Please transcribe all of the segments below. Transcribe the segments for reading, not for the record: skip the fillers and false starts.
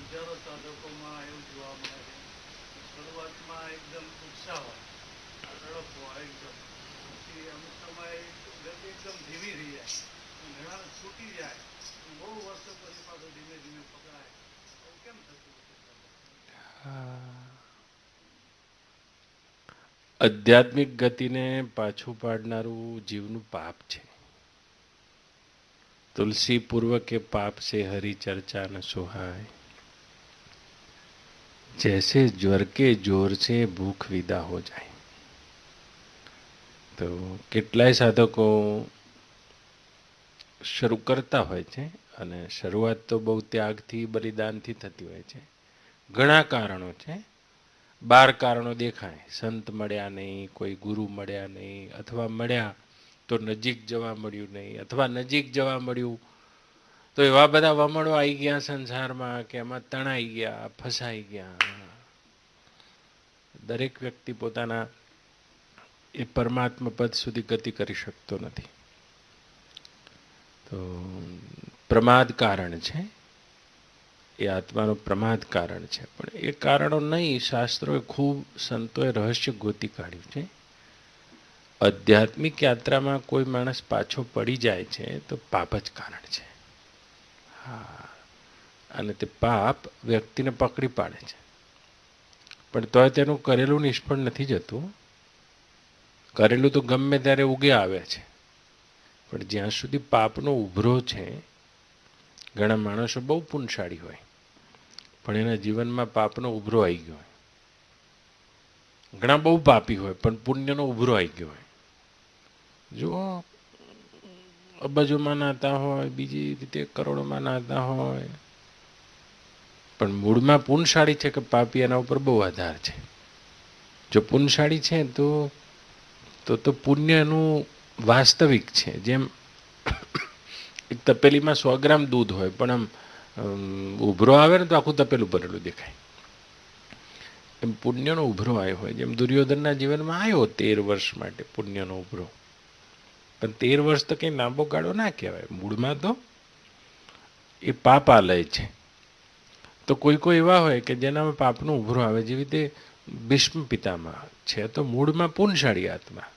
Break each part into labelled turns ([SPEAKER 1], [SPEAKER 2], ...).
[SPEAKER 1] હજારો સાધકોમાં એવું જોવા મળે છે. શરૂઆતમાં એકદમ ઉત્સાહ હોય, ઝડપ હોય એકદમ, પછી અમુક સમય ગતિ એકદમ ધીમી થઈ જાય, ઘણા છૂટી જાય, બહુ વર્ષો પછી પાછું ધીમે ધીમે પકડાય. આવું કેમ થતું હશે દાદા?
[SPEAKER 2] આધ્યાત્મિક ગતિને પાછું પાડનારું જીવનું પાપ છે. તુલસી પૂર્વ કે પાપ से हरि चर्चा न सुहाय, जैसे ज्वर के जोर से भूख विदा हो जाए. તો કેટલાય સાધકો શરૂ કરતા હોય છે અને શરૂઆત તો બહુ ત્યાગથી બલિદાનથી થતી હોય છે. ઘણા કારણો છે, 12 કારણો દેખાય. સંત મળ્યા નહીં, કોઈ ગુરુ મળ્યા નહીં, અથવા મળ્યા તો નજીક જવા મળ્યું નહીં, અથવા નજીક જવા મળ્યું તો એવા બધા વમળો આવી ગયા સંસારમાં કે એમાં તણાઈ ગયા, ફસાઈ ગયા. દરેક વ્યક્તિ પોતાના એ પરમાત્મા પદ સુધી ગતિ કરી શકતો નથી. તો પ્રમાદ કારણ છે, એ આત્માનું પ્રમાદ કારણ છે. પણ એ કારણો નહીં, શાસ્ત્રોએ ખૂબ સંતોએ રહસ્ય ગોતી કાઢ્યું છે. આધ્યાત્મિક યાત્રામાં કોઈ માણસ પાછો પડી જાય છે તો પાપ જ કારણ છે. હા, અને તે પાપ વ્યક્તિને પકડી પાડે છે. પણ તોય તેનું કરેલું નિષ્ફળ નથી જતું. કરેલું તો ગમે ત્યારે ઉગે આવે છે. પણ જ્યાં સુધી પાપનો ઉભરો છે, ઘણા માણસો બહુ પુણ્યશાળી હોય પણ એના જીવનમાં પાપનો ઉભરો આવી ગયો હોય. ઘણા બહુ પાપી હોય પણ પુણ્યનો ઉભરો આવી ગયો હોય. જુઓ, અબજોમાં નાતા હોય, બીજી રીતે કરોડોમાં નાતા હોય, પણ મૂળમાં પુણ્યશાળી છે કે પાપી, એના ઉપર બહુ આધાર છે. જો પુણ્યશાળી છે તો પુણ્યનું વાસ્તવિક છે. જેમ એક તપેલીમાં 100 ગ્રામ દૂધ હોય પણ આમ ઉભરો આવે ને તો આખું તપેલું ભરેલું દેખાય. એમ પુણ્યનો ઉભરો આવ્યો હોય. જેમ દુર્યોધનના જીવનમાં આવ્યો 13 વર્ષ માટે પુણ્યનો ઉભરો, પણ 13 વર્ષ તો કંઈ લાંબો ગાળો ના કહેવાય. મૂળમાં તો એ પાપાલય છે. તો કોઈ કોઈ એવા હોય કે જેનામાં પાપનો ઉભરો આવે, જેવી રીતે ભીષ્મ પિતામાં છે તો મૂળમાં પુણ્યશાળી આત્મા,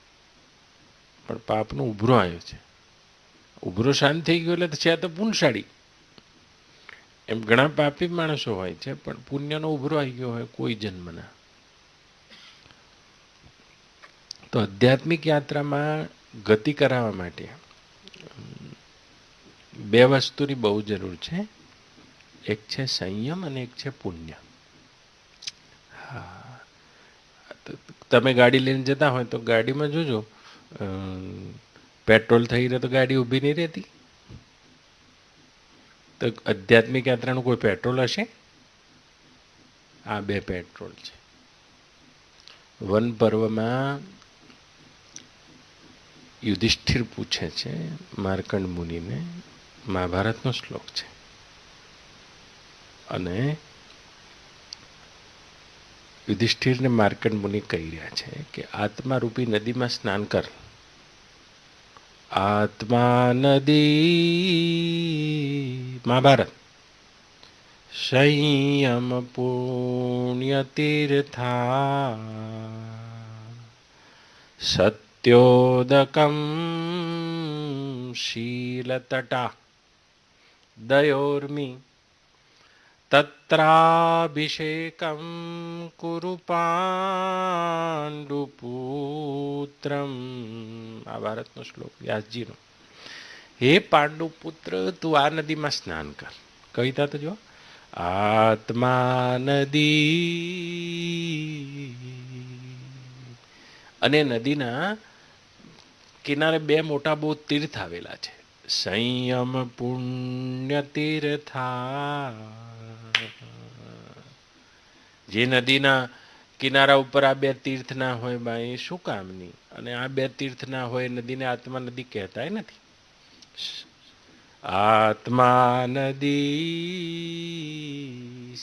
[SPEAKER 2] પણ પાપનો ઉભરો આવ્યો છે. ઉભરો શાંત થઈ ગયો એટલે છે તો પુણ્યશાળી. એમ ઘણા પાપી માણસો હોય છે પણ પુણ્યનો ઉભરો આવી ગયો હોય કોઈ જન્મના. તો આધ્યાત્મિક યાત્રામાં ગતિ કરાવવા માટે 2 વસ્તુની બહુ જરૂર છે. એક છે સંયમ અને એક છે પુણ્ય. હા, તમે ગાડી લઈને જતા હોય તો ગાડીમાં જોજો, પેટ્રોલ થઈ રહે તો ગાડી ઊભી નહીં રહેતી. તો આધ્યાત્મિક યાત્રાનું કોઈ પેટ્રોલ હશે? આ 2 પેટ્રોલ છે. વન પર્વમાં યુધિષ્ઠિર પૂછે છે માર્કંડ મુનિને, મહાભારતનો શ્લોક છે, અને યુધિષ્ઠિરને માર્કંડ મુનિ કહી રહ્યા છે કે આત્મારૂપી નદીમાં સ્નાન કર. આત્મા નદી, મહાભારત. સંયમ પુણ્ય તીર્થા, સત્યોદકમ શીલતટા, દયોર્મી તત્રાભિષેકમ કુરુ પાંડુપુત્રમ. આ ભારતનો શ્લોક વ્યાસજીનો. હે પાંડુપુત્ર, તું આ નદીમાં સ્નાન કર. કવિતા તો જો, આત્મા નદી, અને નદીના કિનારે 2 મોટા બહુ તીર્થ આવેલા છે. સંયમ પુણ્ય તીર્થા. જે નદીના કિનારા ઉપર આ 2 તીર્થ ના હોય ભાઈ, શું કામની? અને આ 2 તીર્થ ના હોય, નદીને આત્મા નદી કહેતાય નથી. આત્મા નદી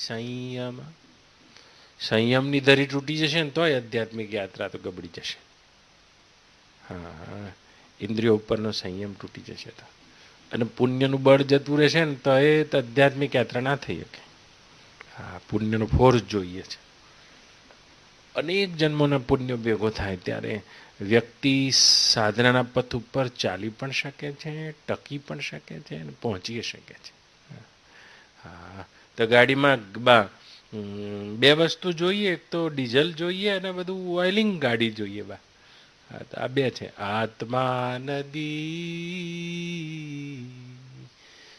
[SPEAKER 2] સંયમ. સંયમની ધરી તૂટી જશે ને તોય આધ્યાત્મિક યાત્રા તો ગબડી જશે. હા, ઇન્દ્રિયો ઉપરનો સંયમ તૂટી જશે તો, અને પુણ્યનું બળ જતું રહેશે ને તો એ આધ્યાત્મિક યાત્રા ના થઈ શકે. હા, પુણ્યનો ફોર્સ જોઈએ છે. અનેક જન્મોના પુણ્ય ભેગો થાય ત્યારે વ્યક્તિ સાધનાના પથ ઉપર ચાલી પણ શકે છે, ટકી પણ શકે છે અને પહોંચી શકે છે. હા, તો ગાડીમાં બે વસ્તુ જોઈએ, એક તો ડીઝલ જોઈએ અને બધું ઓઇલિંગ ગાડી જોઈએ. હા, તો આ બે છે. આત્મા નદી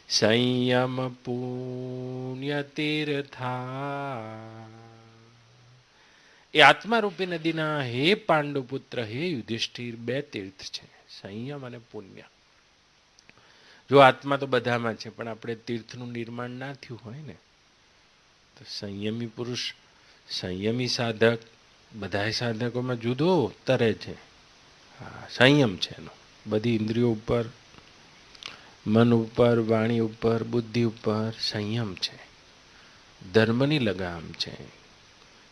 [SPEAKER 2] સંયમ પુણ્ય તીર્થા. એ આત્મારૂપી નદીના હે પાંડુપુત્ર, હે યુધિષ્ઠિર, બે તીર્થ છે, સંયમ અને પુણ્ય. જો આત્મા તો બધામાં છે, પણ આપણે તીર્થનું નિર્માણ ના થયું હોય ને, તો સંયમી પુરુષ, સંયમી સાધક બધા સાધકોમાં જુદો તરે છે. હા, સંયમ છે એનો, બધી ઇન્દ્રિયો ઉપર, મન ઉપર, વાણી ઉપર, બુદ્ધિ ઉપર સંયમ છે. ધર્મની લગામ છે,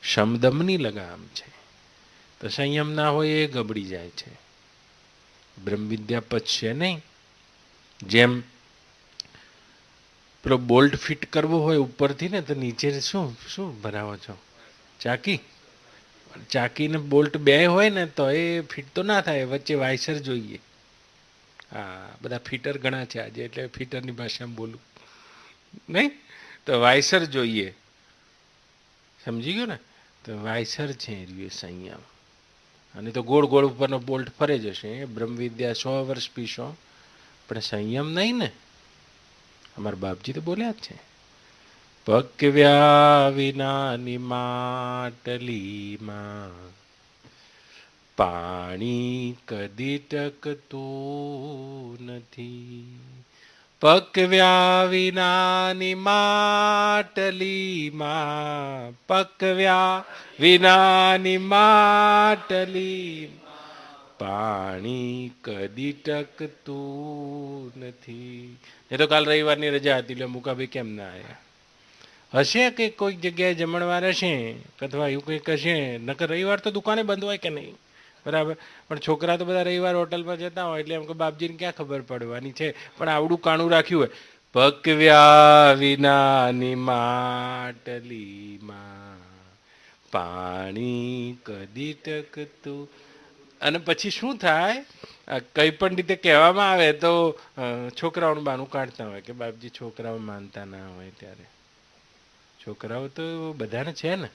[SPEAKER 2] શમદમની લગામ છે. તો સંયમ ના હોય એ ગબડી જાય છે. બ્રહ્મવિદ્યા પચશે નહીં. જેમ પેલો બોલ્ટ ફિટ કરવો હોય ઉપરથી ને, તો નીચે શું શું બનાવો છો? ચાકી. ચાકીને બોલ્ટ બે હોય ને તો એ ફિટ તો ના થાય, વચ્ચે વાયસર જોઈએ. હા, બધા ફિટર ઘણા છે આજે, એટલે ફિટરની ભાષામાં બોલું નહીં, તો વાયસર જોઈએ. સમજી ગયો ને? તો વાયસર છે એ સંયમ. અને તો ગોળ ગોળ ઉપરનો બોલ્ટ ફરે જશે. બ્રહ્મવિદ્યા 100 વર્ષ પીશો પણ સંયમ નહીં ને. અમારા બાપજી તો બોલ્યા જ છે, પકવ્યા વિનાની માટલીમાં પાણી કદી ટકતું નથી. પકવ્યા વિનાની માટલીમાં, પકવ્યા વિનાની માટલી પાણી કદી ટકતું નથી. એ તો કાલ રવિવારની રજા હતી એટલે મુકાભાઈ કેમ ના આવ્યા? હશે કે કોઈક જગ્યાએ જમણવાર હશે અથવા એવું કંઈક હશે, નકર રવિવાર તો દુકાને બંધ હોય કે નહીં, બરાબર. પણ છોકરા તો બધા રવિવાર હોટલમાં જતા હોય એટલે એમ કે બાપજીને ક્યાં ખબર પડવાની છે. પણ આવડું કાણું રાખ્યું હોય, પકવ્યા વિનાની માટલીમાં પાણી કદી ટકતું. અને પછી શું થાય, કંઈ પણ રીતે કહેવામાં આવે તો છોકરાઓનું બાનું કાઢતા હોય કે બાપજી છોકરાઓ માનતા ના હોય ત્યારે. છોકરાઓ તો બધાને છે ને.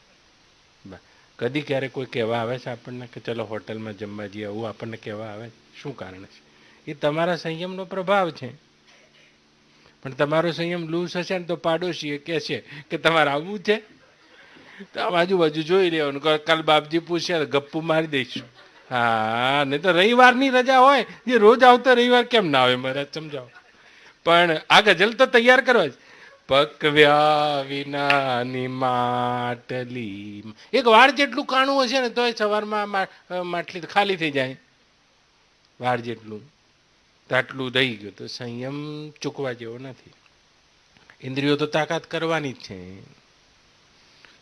[SPEAKER 2] કદી ક્યારે કોઈ કહેવા આવે છે આપણને કે ચલો હોટલમાં જમવા જઈએ, આવું આપણને કહેવા આવે? શું કારણ છે? એ તમારા સંયમનો પ્રભાવ છે. પણ તમારો સંયમ લૂઝ હશે ને તો પાડોશી એ કહેશે કે તમારે આવવું છે, તો આમ આજુબાજુ જોઈ લેવાનું. કાલ બાપજી પૂછે ગપ્પુ મારી દઈશું. હા, નહીં તો રવિવારની રજા હોય, જે રોજ આવતો રવિવાર કેમ ના આવે મહારાજ, સમજાવો. પણ આ ગઝલ તો તૈયાર કરવા જ. પકવ્યા વિનાની માટલી, એક વાળ જેટલું કાણું હશે ને તો એ સવારમાં માટલી ખાલી થઈ જાય. વાળ જેટલું તો આટલું દઈ ગયું. તો સંયમ ચૂકવા જેવો નથી. ઇન્દ્રિયો તો તાકાત કરવાની જ છે,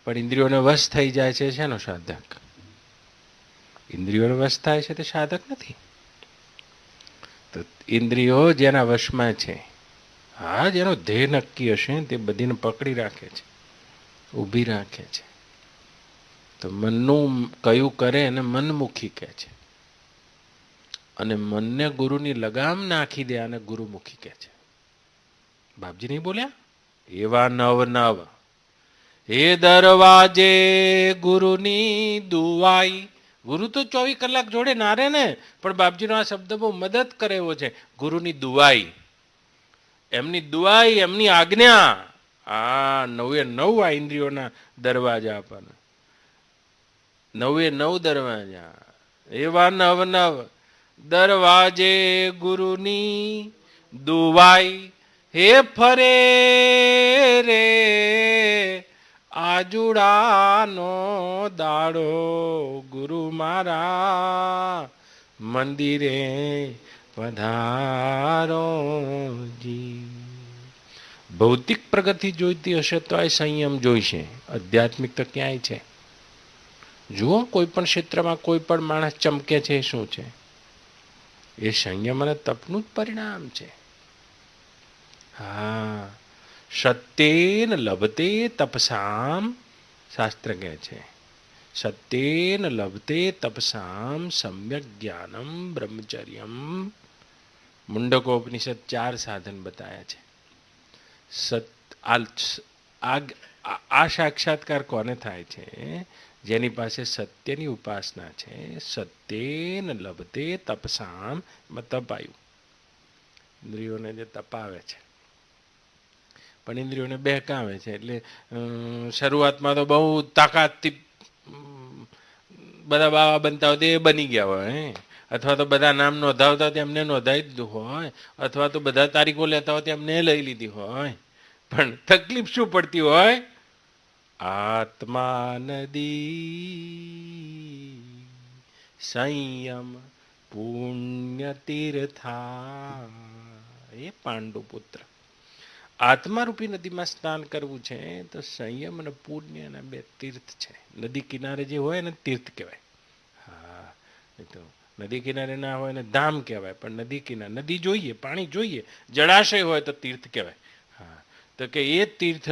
[SPEAKER 2] પણ ઇન્દ્રિયોને વશ થઈ જાય છે શેનો સાધક? ઇન્દ્રિયોને વશ થાય છે તે સાધક નથી. તો ઇન્દ્રિયો જેના વશમાં છે, હા, જેનો ધ્યેય નક્કી હશે તે બધીને પકડી રાખે છે, ઊભી રાખે છે. તો મનનું કયું કરે એને મનમુખી કહે છે, અને મનને ગુરુની લગામ નાખી દે અને ગુરુમુખી કહે છે. બાપજી નહીં બોલ્યા? એવા નવ નવ એ દરવાજે ગુરુની દુઆઈ. ગુરુ તો 24 કલાક જોડે ના રહે ને, પણ બાપજીનો આ શબ્દ બહુ મદદ કરે એવો છે. ગુરુની દુઆઈ, એમની દુઆઈ, એમની આજ્ઞા. આ 9 આ ઇન્દ્રિયોના દરવાજા પર, 9 દરવાજા. એવા નવ નવ દરવાજે ગુરુની દુઆઈ, હે ફરે રે આજુડાનો દાડો, ગુરુ મારા મંદિરે પધારોજી. ભૌતિક પ્રગતિ જોઈતી હશે તો આ સંયમ જોઈશે. આધ્યાત્મિક તો ક્યાંય છે? જુઓ, કોઈ પણ ક્ષેત્રમાં કોઈ પણ માણસ ચમકે છે, શું છે? એ સંયમ અને તપનું જ પરિણામ છે. હા, સત્યેન લભતે તપસામ, શાસ્ત્ર કહે છે સત્યેન લભતે તપસામ સમ્યક જ્ઞાનમ બ્રહ્મચર્યમ. મુંડકોપનિષદ 4 સાધન બતાયા છે. આ સાક્ષાત્કાર કોને થાય છે? જેની પાસે સત્યની ઉપાસના છે. સત્યેન લભતે તપસામ, તપ આવ્યું, ઇન્દ્રિયોને જે તપાવે છે, પણ ઇન્દ્રિયોને બહેકાવે છે. એટલે શરૂઆતમાં તો બહુ તાકાતથી બધા બાવા બનતા હોય એ બની ગયા હોય, અથવા તો બધા નામ નોંધાવતા તેમને નોંધાવી દીધું હોય, અથવા તો બધા તારીખો લેતા હોય તેમને લઈ લીધી હોય. પણ તકલીફ શું પડતી હોય? આત્મા નદી સંયમ પુણ્ય તીર્થા. એ પાંડુ પુત્ર, આત્મારૂપી નદીમાં સ્નાન કરવું છે તો સંયમ અને પુણ્યના 2 તીર્થ છે. નદી કિનારે જે હોય ને તીર્થ કહેવાય. હા, એ તો નદી કિનારે ના હોય ને ધામ કહેવાય, પણ નદી કિનારે નદી જોઈએ, પાણી જોઈએ, જળાશય હોય તો તીર્થ કહેવાય. હા, તો કે એ તીર્થ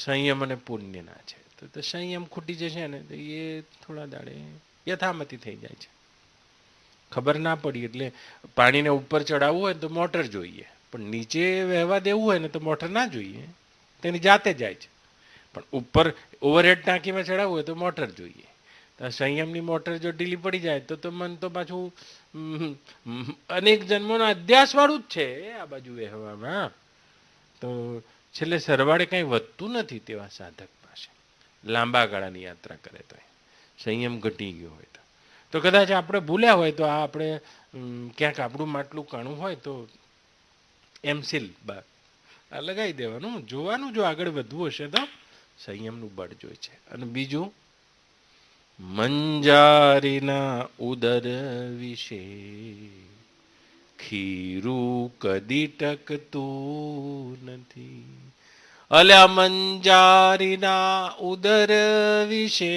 [SPEAKER 2] સંયમ અને પુણ્યના છે. તો સંયમ ખૂટી જશે ને તો એ થોડા દાડે યથામતી થઈ જાય છે. ખબર ના પડી એટલે પાણીને ઉપર ચડાવવું હોય તો મોટર જોઈએ, પણ નીચે વહેવા દેવું હોય ને તો મોટર ના જોઈએ, તેની જાતે જાય છે. પણ ઉપર ઓવરહેડ ટાંકીમાં ચડાવવું હોય તો મોટર જોઈએ. તો સંયમની મોટર જો ઢીલી પડી જાય તો મન તો પાછું અનેક જન્મોનો અધ્યાસવાળું જ છે આ બાજુ વહેવામાં. તો છેલ્લે સરવાળે કંઈ વધતું નથી તેવા સાધક પાસે, લાંબા ગાળાની યાત્રા કરે તો. સંયમ ઘટી ગયો હોય તો કદાચ આપણે ભૂલ્યા હોય તો આ આપણે ક્યાંક આપણું માટલું કાણું હોય તો એમસીલ આ લગાવી દેવાનું, જોવાનું જો આગળ વધવું હશે તો સંયમનું બળ જોઈ છે. અને બીજું, મંજારીના ઉદર વિશે ખીરું કદી ટકતું નથી. અલ્યા મંજારીના ઉદર વિશે,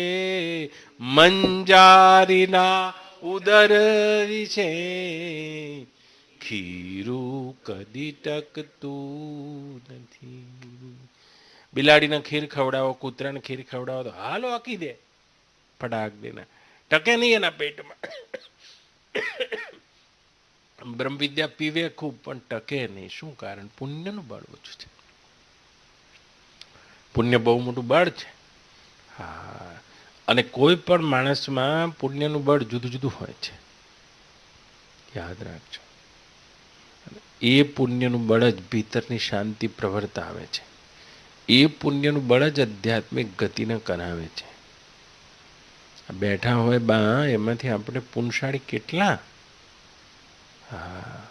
[SPEAKER 2] મંજારીના ઉદર વિશે ખીરું કદી ટકતું નથી. બિલાડીને ખીર ખવડાવો, કૂતરાને ખીર ખવડાવો તો હાલો આકી દે ફટાક દેના, ટકે નહીં એના પેટમાં. બ્રહ્મ વિદ્યા પીવે ખૂબ પણ ટકે નહીં. શું કારણ? પુણ્યનું બળ ઓછું છે. પુણ્ય બહુ મોટું બળ છે. હા, અને કોઈ પણ માણસમાં પુણ્યનું બળ જુદું જુદું હોય છે, યાદ રાખજો. એ પુણ્યનું બળ જ ભીતરની શાંતિ પ્રવર્તાવે છે. એ પુણ્યનું બળ જ આધ્યાત્મિક ગતિને કરાવે છે. બેઠા હોય બા એમાંથી આપણે પુણ્યશાળી કેટલા? હા,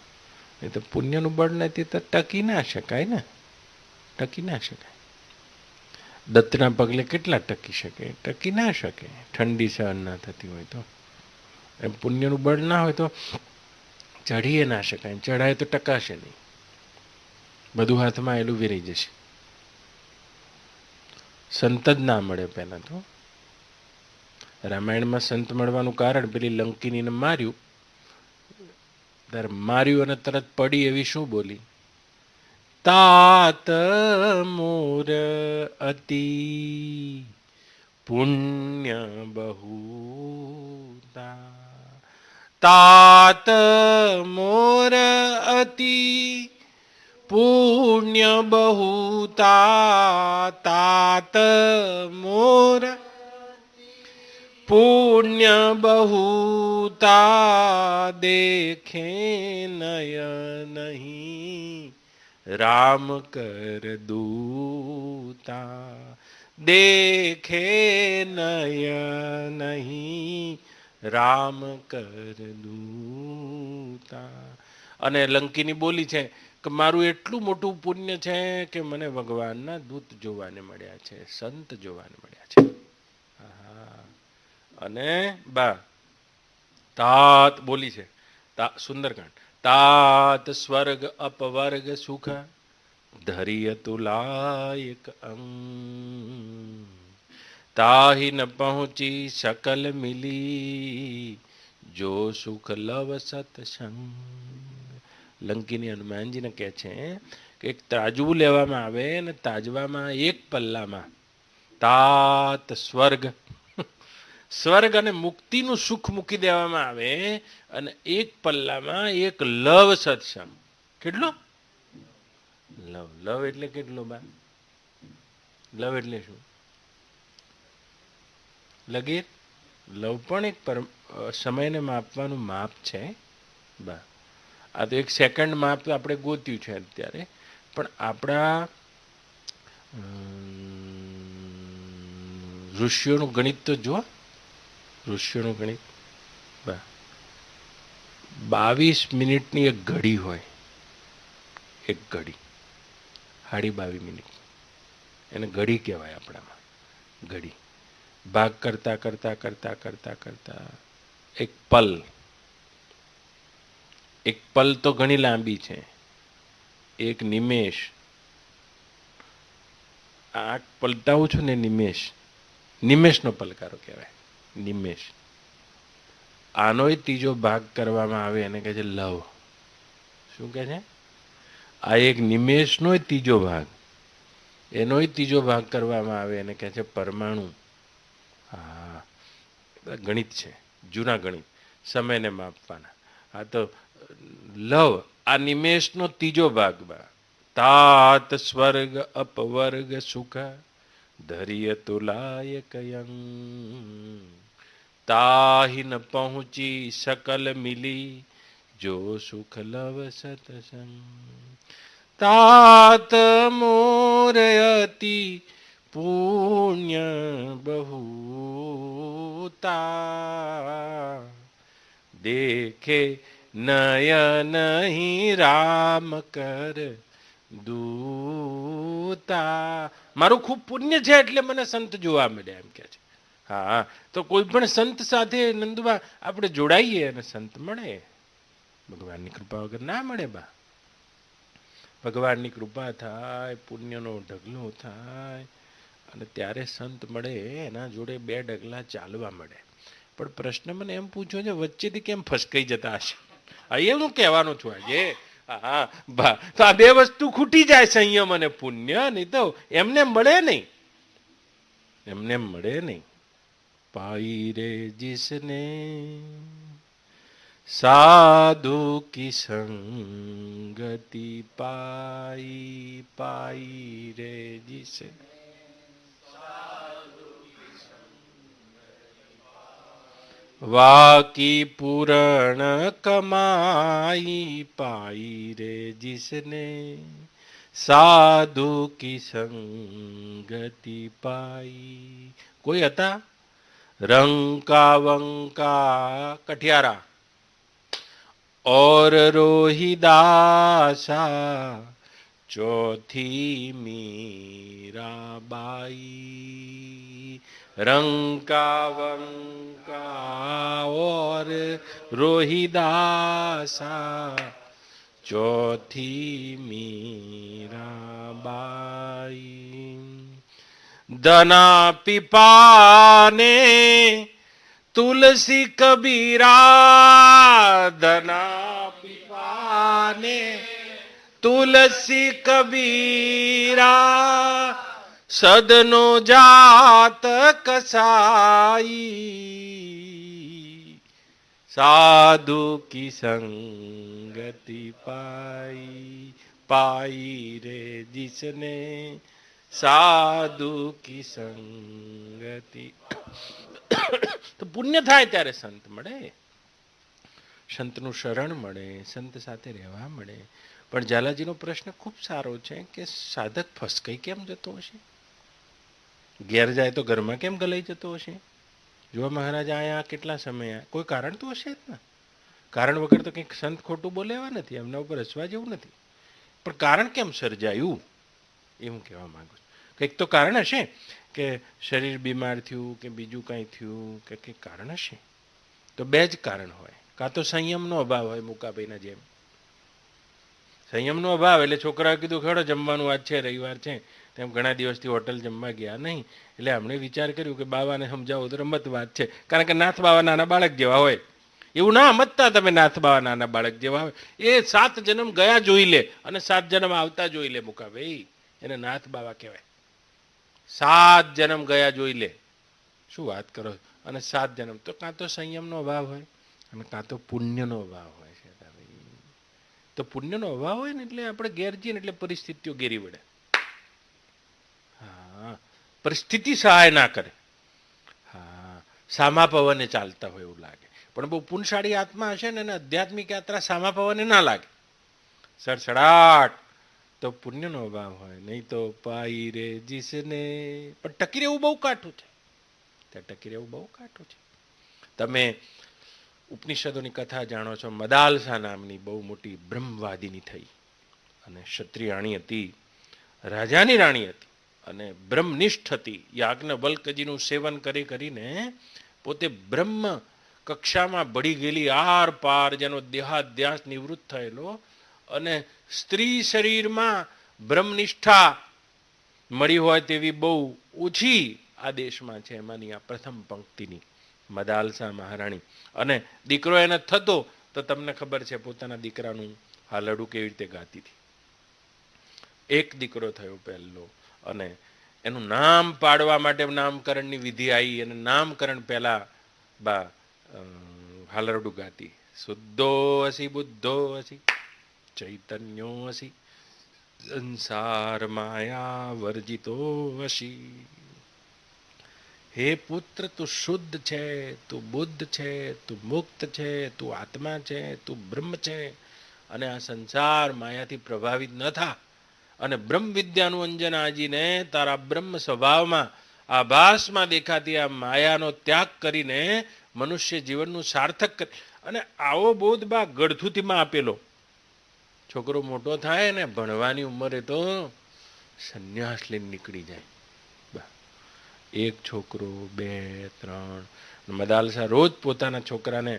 [SPEAKER 2] એ તો પુણ્યનું બળ નથી તો ટકી ના શકાય ને, ટકી ના શકાય. દત્તના પગલે કેટલા ટકી શકે? ટકી ના શકે. ઠંડી સહન ના થતી હોય તો. એમ પુણ્યનું બળ ના હોય તો ચઢીએ ના શકાય, ચઢાય તો ટકાશે નહીં, બધું હાથમાં આવેલું વેરાઈ જશે. સંત જ ના મળે પહેલાં તો. રામાયણમાં સંત મળવાનું કારણ પેલી લંકિનીને માર્યું, ત્યારે માર્યું અને તરત પડી એવી શું બોલી? તાત મોર અતિ પુણ્ય બહુતા. તાત મોર અતિ પુણ્ય બહુતા. તાત મોર પુણ્ય બહુતા. દેખે નય નહીં રામ કર દૂતા. દેખે નય નહીં રામ કર દૂતા. અને લંકીની બોલી છે કે મારું એટલું મોટું પુણ્ય છે કે મને ભગવાનના દૂત જોવાને મળ્યા છે, સંત જોવાને મળ્યા છે. અને બા તાત બોલી છે, સુંદરકાંડ. તાત સ્વર્ગ અપવર્ગ સુખ ધરિય તુલાયક અંગ. તાહી ન પહોંચી શકલ મિલી જો સુખ લવ સત્સંગ. લંકીની હનુમાનજીને કહે છે કે એક તાજવું લેવામાં આવે અને તાજવામાં એક પલ્લામાં તાત સ્વર્ગ સ્વર્ગ અને મુક્તિનું સુખ મૂકી દેવામાં આવે અને એક પલ્લામાં એક લવ સત્સંગ. કેટલો લવ? લવ એટલે કેટલો બા? લવ એટલે શું? લગીર? લવ પણ એક સમયને માપવાનું માપ છે બા. આ તો એક સેકન્ડ માપ આપણે ગોત્યું છે અત્યારે, પણ આપણા ઋષિઓનું ગણિત તો જુઓ. ઋષિઓનું ગણિત બા 22 મિનિટની એક ઘડી હોય. એક ઘડી 22.5 મિનિટ, એને ઘડી કહેવાય આપણામાં. ઘડી ભાગ કરતા કરતા કરતા કરતા કરતા એક પલ. એક પલ તો ઘણી લાંબી છે. એક નિમેષ, આંખ પલટાવું છું ને, નિમેષ, નિમેષનો પલકારો કહેવાય. નિમેષ. આનોય ત્રીજો ભાગ કરવામાં આવે એને કહે છે લવ. શું કહે છે? આ એક નિમેષનો ત્રીજો ભાગ, એનોય ત્રીજો ભાગ કરવામાં આવે એને કહે છે પરમાણુ. હા, ગણિત છે, જૂના ગણિત, સમયને માપવાના. આ તો લવ, આ નિમેષનો ત્રીજો ભાગ બા. તાત સ્વર્ગ અપવર્ગ સુખ ધૈર્ય તુલાય કયં તાહિ ન પહોંચી સકલ મિલી જો સુખ લવ સતસંગ. तात मोरयति पुण्य बहुता देखे नयन ही राम कर દૂતા. મારું ખૂબ પુણ્ય છે એટલે મને સંત જોવા મળ્યા એમ કે છે. હા, તો કોઈ પણ સંત સાથે નંદુબા આપણે જોડાઈએ અને સંત મળે. ભગવાનની કૃપા વગર ના મળે બા. ભગવાનની કૃપા થાય, પુણ્યનો ઢગલો થાય અને ત્યારે સંત મળે. એના જોડે 2 ડગલા ચાલવા મળે. પણ પ્રશ્ન મને એમ પૂછ્યો છે, વચ્ચેથી કેમ ફસકાઈ જતા હશે? એ હું કહેવાનું છું આજે. હા બા, તો આ 2 વસ્તુ ખૂટી જાય, સંયમ અને પુણ્ય. નહીં તો એમને મળે નહીં, એમને મળે નહીં. પાઈ રે જીસને સાધુ કી સંગતિ પાઈ, પાઈ રે જીસને વાકી પૂરણ કમાઈ પાઈ રે જીસને સાધુ કી સંગતિ પાઈ. કોઈ હતા રંકા વંકા કઠિયારા और रोहिदासा चौथी मीराबाई. रंका वंका और रोहिदासा चौथी मीराबाई. दना पिपाने तुलसी कबीरा, धना पिपाने तुलसी कबीरा, सदनो जात कसाई, साधु की संगति पाई, पाई रे जिसने साधु की संगति. તો પુણ્ય થાય ત્યારે સંત મળે, સંતનું શરણ મળે, સંત સાથે રહેવા મળે. પણ ઝાલાજીનો પ્રશ્ન ખૂબ સારો છે કે સાધક ફસકાઈ કેમ જતો હશે? ઘેર જાય તો ઘરમાં કેમ ગલાઈ જતો હશે? જો મહારાજ આયા કેટલા સમય, કોઈ કારણ તો હશે જ ને. કારણ વગર તો કંઈક સંત ખોટું બોલે એવા નથી, એમના ઉપર હસવા જેવું નથી. પણ કારણ કેમ સર્જાયું એ હું કહેવા માંગુ છું. કંઈક તો કારણ હશે કે શરીર બીમાર થયું કે બીજું કંઈ થયું કે કંઈક કારણ હશે. તો 2 જ કારણ હોય. કાં તો સંયમનો અભાવ હોય, મુકાભાઈના જેમ સંયમનો અભાવ. એટલે છોકરાએ કીધું ખેડો જમવાનું આજ છે, રવિવાર છે, તેમ ઘણા દિવસથી હોટલ જમવા ગયા નહીં. એટલે એમણે વિચાર કર્યું કે બાવાને સમજાવો તો રમત વાત છે, કારણ કે નાથ બાવા નાના બાળક જેવા હોય એવું ના સમજતા તમે નાથ બાવા નાના બાળક જેવા હોય. એ 7 જન્મ ગયા જોઈ લે અને 7 જન્મ આવતા જોઈ લે મુકા ભાઈ, એને નાથ બાવા કહેવાય. 7 જન્મ ગયા જોઈ લે, શું વાત કરો. અને 7 જન્મ તો કાં તો સંયમનો અભાવ હોય અને કાં તો પુણ્યનો અભાવ હોય છે. તો પુણ્યનો અભાવ હોય ને એટલે આપણે ઘેર જઈએ ને એટલે પરિસ્થિતિઓ ઘેરી વળે. હા, પરિસ્થિતિ સહાય ના કરે. હા, સામા પવને ચાલતા હોય એવું લાગે. પણ બહુ પુણ્યશાળી આત્મા હશે ને એને આધ્યાત્મિક યાત્રા સામા પવને ના લાગે, સડસડાટ. તો પુણ્યનો અભાવ હોય, નહીં તો પાઈ રે જીસને. પણ ટકી રહેવું બહુ કાઠું છે, ત્યાં ટકી રહેવું બહુ કાઠું છે. તમે ઉપનિષદોની કથા જાણો છો. મદાલસા નામની બહુ મોટી બ્રહ્મવાદીની થઈ અને ક્ષત્રિયાણી હતી, રાજાની રાણી હતી અને બ્રહ્મનિષ્ઠ હતી. યાજ્ઞવલ્કજીનું સેવન કરી કરીને પોતે બ્રહ્મ કક્ષામાં ભળી ગયેલી, આર પાર જેનો દેહાધ્યાસ નિવૃત્ત થયેલો અને સ્ત્રી શરીરમાં બ્રહ્મનિષ્ઠા મળી હોય તેવી બહુ ઓછી આ દેશમાં છે. એમાંની આ પ્રથમ પંક્તિની મદાલસા મહારાણી. અને દીકરો એને થતો તો તમને ખબર છે પોતાના દીકરાનું હાલરડું કેવી રીતે ગાતી હતી. એક દીકરો થયો પહેલો અને એનું નામ પાડવા માટે નામકરણની વિધિ આવી અને નામકરણ પહેલા બા હાલરડું ગાતી. શુદ્ધો હસી બુદ્ધો હસી ચૈતન્યો હસી સંસાર માયા વર્જિતો હસી. હે પુત્ર, તું શુદ્ધ છે, તું બુદ્ધ છે, તું મુક્ત છે, તું આત્મા છે, તું બ્રહ્મ છે અને આ સંસાર માયાથી પ્રભાવિત ન થા અને બ્રહ્મ વિદ્યાનું અંજન આજીને તારા બ્રહ્મ સ્વભાવમાં આભાસમાં દેખાતી આ માયાનો ત્યાગ કરીને મનુષ્ય જીવનનું સાર્થક કર. અને આવો બોધ બા ગળથુથીમાં આપેલો. છોકરો મોટો થાય ને ભણવાની ઉંમરે તો સંન્યાસ લઈને નીકળી જાય. એક છોકરો, 2, 3. મદાલસા રોજ પોતાના છોકરાને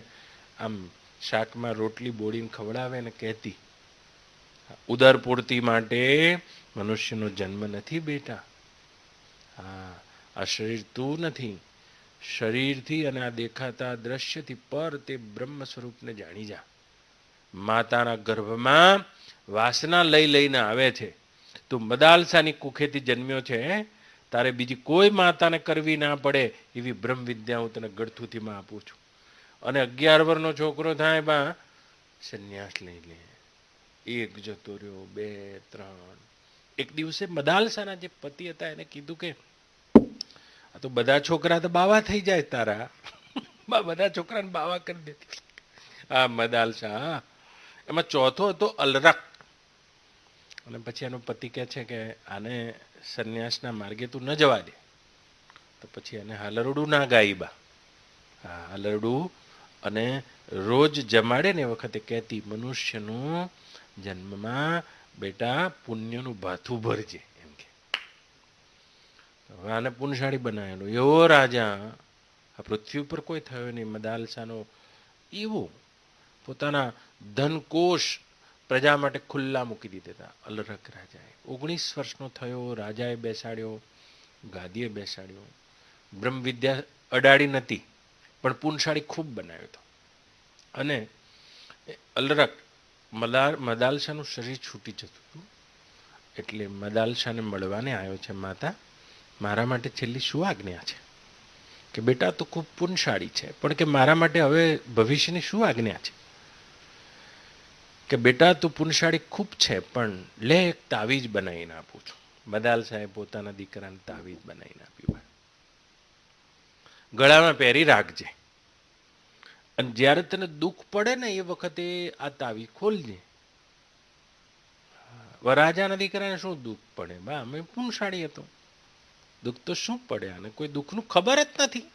[SPEAKER 2] આમ શાકમાં રોટલી બોળીને ખવડાવે ને કહેતી, ઉદર પૂર્તિ માટે મનુષ્યનો જન્મ નથી બેટા. હા, આ શરીર તું નથી. શરીરથી અને આ દેખાતા દ્રશ્યથી પર તે બ્રહ્મ સ્વરૂપને જાણી જા. માતાના ગર્ભમાં વાસના લઈને આવે છે. તું મદાલસાની કુખેથી જન્મ્યો છે, તારે બીજી કોઈ માતાને કરવી ના પડે એવી બ્રહ્મ વિદ્યા હું તને ગળથુથીમાં આપું છું. અને 11 વર્ષનો છોકરો થાય બા સંન્યાસ લઈ લે. એક જતો રહ્યો, 2, 3. એક દિવસે મદાલસાના જે પતિ હતા એને કીધું કે આ તો બધા છોકરા તો બાવા થઈ જાય તારા. બધા છોકરાને બાવા કરી દેતી આ મદાલસા. એમાં ચોથો હતો અલરક. અને પછી એનો પતિ કહે છે કે આને સંન્યાસના માર્ગે તું ન જવા દે. તો પછી એને હાલરડું ના ગાઈ બા. હા, હાલરડું. અને રોજ જમાડે ને એ વખતે કહેતી, મનુષ્યનું જન્મમાં બેટા પુણ્યનું ભાથું ભરજે એમ કે. હવે આને પુણ્યશાળી બનાવેલો. એવો રાજા આ પૃથ્વી ઉપર કોઈ થયો નહીં. મદાલસાનો એવો પોતાના ધનકોશ પ્રજા માટે ખુલ્લા મૂકી દીધા હતા અલરક રાજાએ. 19 વર્ષનો થયો, રાજાએ બેસાડ્યો, ગાદીએ બેસાડ્યો. બ્રહ્મ વિદ્યા અડાડી નથી પણ પુણ્યશાળી ખૂબ બનાવ્યો હતો. અને અલરક મદાલસાનું શરીર છૂટી જતું હતું એટલે મદાલસાને મળવાને આવ્યો છે. માતા, મારા માટે છેલ્લી શું આજ્ઞા છે? કે બેટા તું ખૂબ પુણ્યશાળી છે, પણ કે મારા માટે હવે ભવિષ્યની શું આજ્ઞા છે? કે બેટા તું પુણ્યશાળી ખૂબ છે, પણ લે એક તાવીજ બનાવીને આપું છું. મદાલસાએ પોતાના દીકરાને તાવીજ બનાવીને આપ્યું. ગળામાં પહેરી રાખજે અને જ્યારે તને દુઃખ પડે ને એ વખતે આ તાવીજ ખોલજે. રાજાના દીકરાને શું દુઃખ પડે? બા અમે પુણ્યશાળી હતો, દુઃખ તો શું પડે? અને કોઈ દુઃખનું ખબર જ નથી.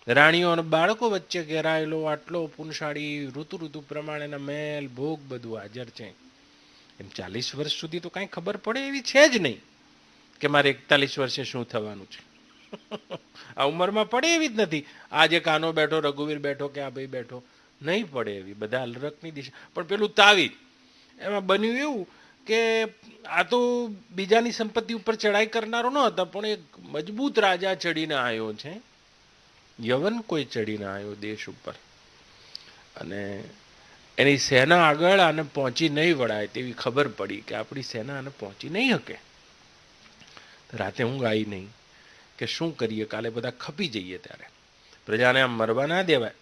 [SPEAKER 2] રાણીઓ અને બાળકો વચ્ચે ઘેરાયેલો આટલો પુણ્યશાળી, ઋતુ પ્રમાણેના મેલ ભોગ બધું હાજર છે. એમ 40 વર્ષ સુધી તો કાંઈ ખબર પડે એવી છે જ નહીં કે મારે 41 વર્ષે શું થવાનું છે. આ ઉંમરમાં પડે એવી જ નથી. આજે કાનો બેઠો, રઘુવીર બેઠો કે આ ભાઈ બેઠો, નહીં પડે એવી. બધા અલરકની દિશા. પણ પેલું તાવીજ એમાં બન્યું એવું કે આ તો બીજાની સંપત્તિ ઉપર ચડાઈ કરનારો ન હતા, પણ એક મજબૂત રાજા ચડીને આવ્યો છે. યવન કોઈ ચડીને આવ્યો દેશ ઉપર અને એની સેના આગળ આને પહોંચી નહીં વળાય તેવી ખબર પડી કે આપણી સેના આને પહોંચી નહીં શકે. રાતે ઊંઘ આવી નહીં કે શું કરીએ, કાલે બધા ખપી જઈએ. ત્યારે પ્રજાને આમ મરવા ના દેવાય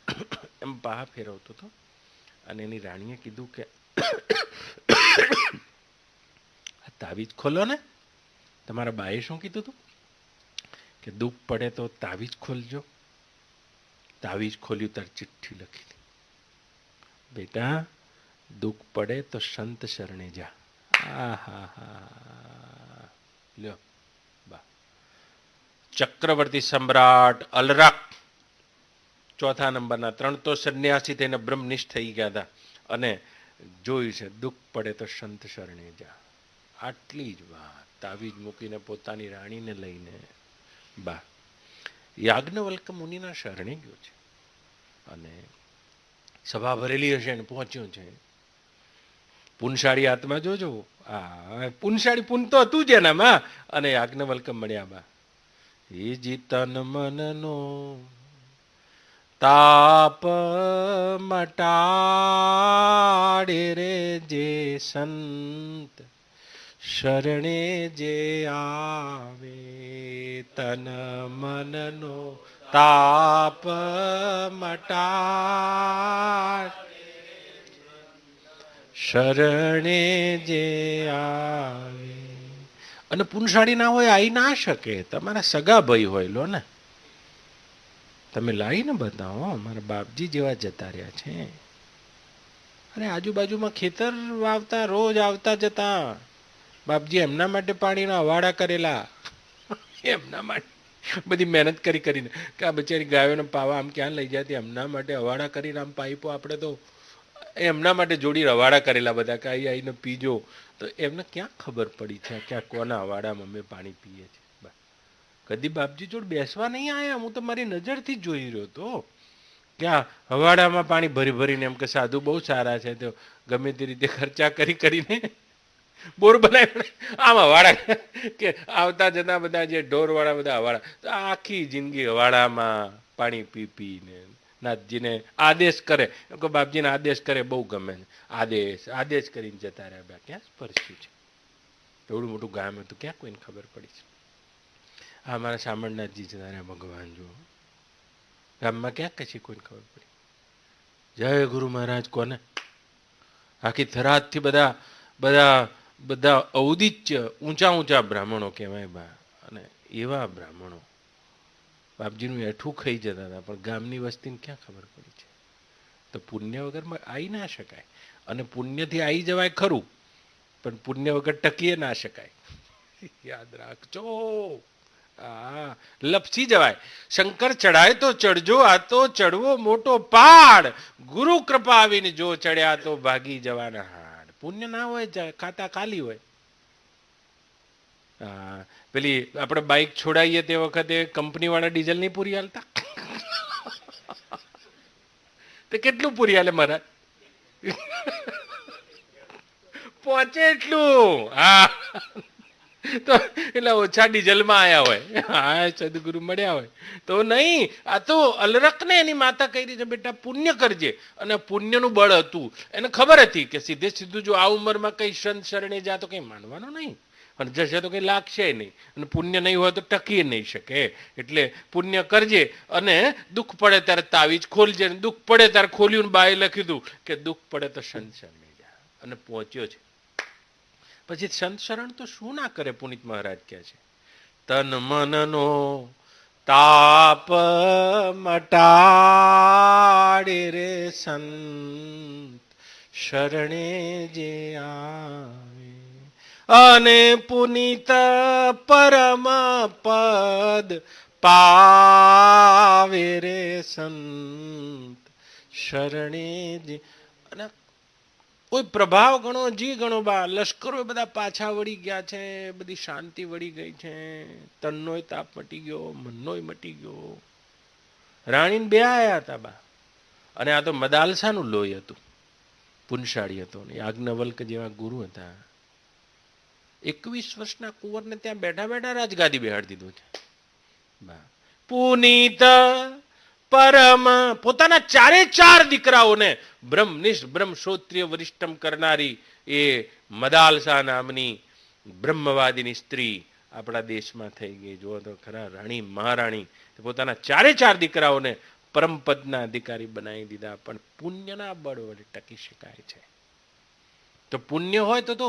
[SPEAKER 2] એમ પાહા ફેરવતો હતો. અને એની રાણીએ કીધું કે આ તાવીજ ખોલો ને. તમારા બાએ શું કીધું હતું કે દુઃખ પડે તો તાવીજ ખોલજો. તાવીજ ખોલ્યું તાર ચિઠ્ઠી લખી. બેટા દુઃખ પડે તો સંત શરણે જા. લ્યો બા. ચક્રવર્તી સમ્રાટ અલરાક ચોથા નંબરના 3 તો સંન્યાસી થઈને બ્રહ્મનિષ્ઠ થઈ ગયા હતા અને જોયું છે દુઃખ પડે તો સંત શરણે જા. આટલી જ વાત તાવીજ મૂકીને પોતાની રાણીને લઈને બા યાજ્ઞવલ્ક મુનિના શરણે ગયો છે અને સભા ભરેલી હશે ને પહોંચ્યો છે. પુનશાળી આત્મા જોજો. પુનશાળી પુન તો હતું જ એનામાં. અને યાજ્ઞવલ્ક મળ્યા બા. એ જીતન મનનો તાપ મટાડે રે જે સંત શરણે જે આવે. તન મનનો તાપ મટાડ શરણે જે આવે. અને પુનશાળી ના હોય આવી ના શકે. તમારા સગા ભાઈ હોય લો ને, તમે લાવીને બતાવો. મારા બાપજી જેવા જતા રહ્યા છે. અરે આજુબાજુમાં ખેતર વાવતા, રોજ આવતા જતા. બાપજી એમના માટે પાણીના અવાડા કરેલા. એમના માટે બધી મહેનત કરી કરીને કે આ બચારી ગાયોને પાવા આમ ક્યાં લઈ જાય. એમના માટે અવાડા કરીને આમ પાઇપો આપણે તો એમના માટે જોડી અવાડા કરેલા બધા કે અહીં આવીને પીજો. તો એમને ક્યાં ખબર પડી છે કે આ કોના અવાડામાં અમે પાણી પીએ છીએ. કદી બાપજી જોડે બેસવા નહીં આવ્યા. હું તો મારી નજરથી જ જોઈ રહ્યો હતો કે આ હવાડામાં પાણી ભરી ભરીને એમ કે સાધુ બહુ સારા છે તો ગમે તે રીતે ખર્ચા કરીને બોર બનાવી આમ હવાડા કે આવતા જતા બધા જે ઢોરવાળા બધા હવાડા તો આખી જિંદગી હવાડામાં પાણી પી પીને નાથજીને આદેશ કરે. કે બાપજીને આદેશ કરે બહુ ગમે. આદેશ કરીને જતા રહ્યા. ક્યાં સ્પર્શ્યું છે? એવડું મોટું ગામ હતું, ક્યાં કોઈને ખબર પડી છે? આ મારા શામળનાથજી જતા રહ્યા. ભગવાન જો ગામમાં ક્યાં કશી કોઈને ખબર પડી. જય ગુરુ મહારાજ કોને? આખી થરાદથી બધા બધા બધા ઔદિત્ય ઊંચા બ્રાહ્મણો કહેવાય બા. અને એવા બ્રાહ્મણો બાપજીનું એઠું ખાઈ જતા હતા. પણ ગામની વસ્તીને ક્યાં ખબર પડી છે? તો પુણ્ય વગરમાં આવી ના શકાય. અને પુણ્યથી આવી જવાય ખરું, પણ પુણ્ય વગર ટકીએ ના શકાય. યાદ રાખજો. લપસી જવાય. શંકર ચડાય તો ચડજો, આ તો ચડવો મોટો પહાડ. ગુરુ કૃપા આવીને જો ચડ્યા તો ભાગી જવાના હાડ. પુણ્ય ના હોય, ખાતા ખાલી હોય. પેલી આપણે બાઇક છોડાઈએ તે વખતે કંપની વાળા ડીઝલ નહીં પૂરી હાલતા? તે કેટલું પૂરી હાલે મહારાજ? પહોંચે એટલું. તો એટલે ઓછા ડીઝલમાં આવ્યા હોય. સદગુરુ મળ્યા હોય તો નહીં. આ તો અલરકને એની માતા કહી રહી છે બેટા પુણ્ય કરજે. અને પુણ્યનું બળ હતું. એને ખબર હતી કે સીધે સીધું જો આ ઉંમરમાં કઈ સંત શરણે જા તો કઈ માનવાનું નહીં, અને જશે તો કઈ લાગશે નહીં. અને પુણ્ય નહીં હોય તો ટકી નહીં શકે. એટલે પુણ્ય કરજે અને દુઃખ પડે ત્યારે તાવીજ ખોલજે. દુઃખ પડે ત્યારે ખોલ્યું ને બાએ લખી દઉં કે દુઃખ પડે તો સંત શરણે જા. અને પહોંચ્યો છે. પછી સંત શરણ તો શું ના કરે? પુનિત મહારાજ કહે છે તન મનનો તાપ મટાડે રે સંત શરણે જે આવે. અને પુનિત પરમ પદ પાવે રે સંત શરણે જે. અને કોઈ પ્રભાવ ગણો, જી ગણો બા. લશ્કરો બધા પાછા વળી ગયા છે. બધી શાંતિ વળી ગઈ છે. તનનોય તાપ મટી ગયો, મનનોય મટી ગયો. રાણીને બે આયા હતા બા. અને આ તો મદાલસાનું લોહી હતું. પુનશાળી હતો. યાજ્ઞવલ્ક જેવા ગુરુ હતા. 21 વર્ષના કુંવરને ત્યાં બેઠા બેઠા રાજગાદી બેહાડી દીધું છે બા. પુનિત પરમ પોતાના ચારે ચાર દીકરાઓને બ્રહ્મનિષ્ઠ બ્રહ્મ શ્રોત્રિય વરિષ્ઠમ કરનારી એ મદાલસા નામની બ્રહ્મવાદીની સ્ત્રી આપણા દેશમાં થઈ ગઈ. જો તો ખરા, રાણી મહારાણી પોતાના ચારે ચાર દીકરાઓને પરમપદના અધિકારી બનાવી દીધા. પણ પુણ્યના બળ વડે ટકી શકાય છે. તો પુણ્ય હોય તો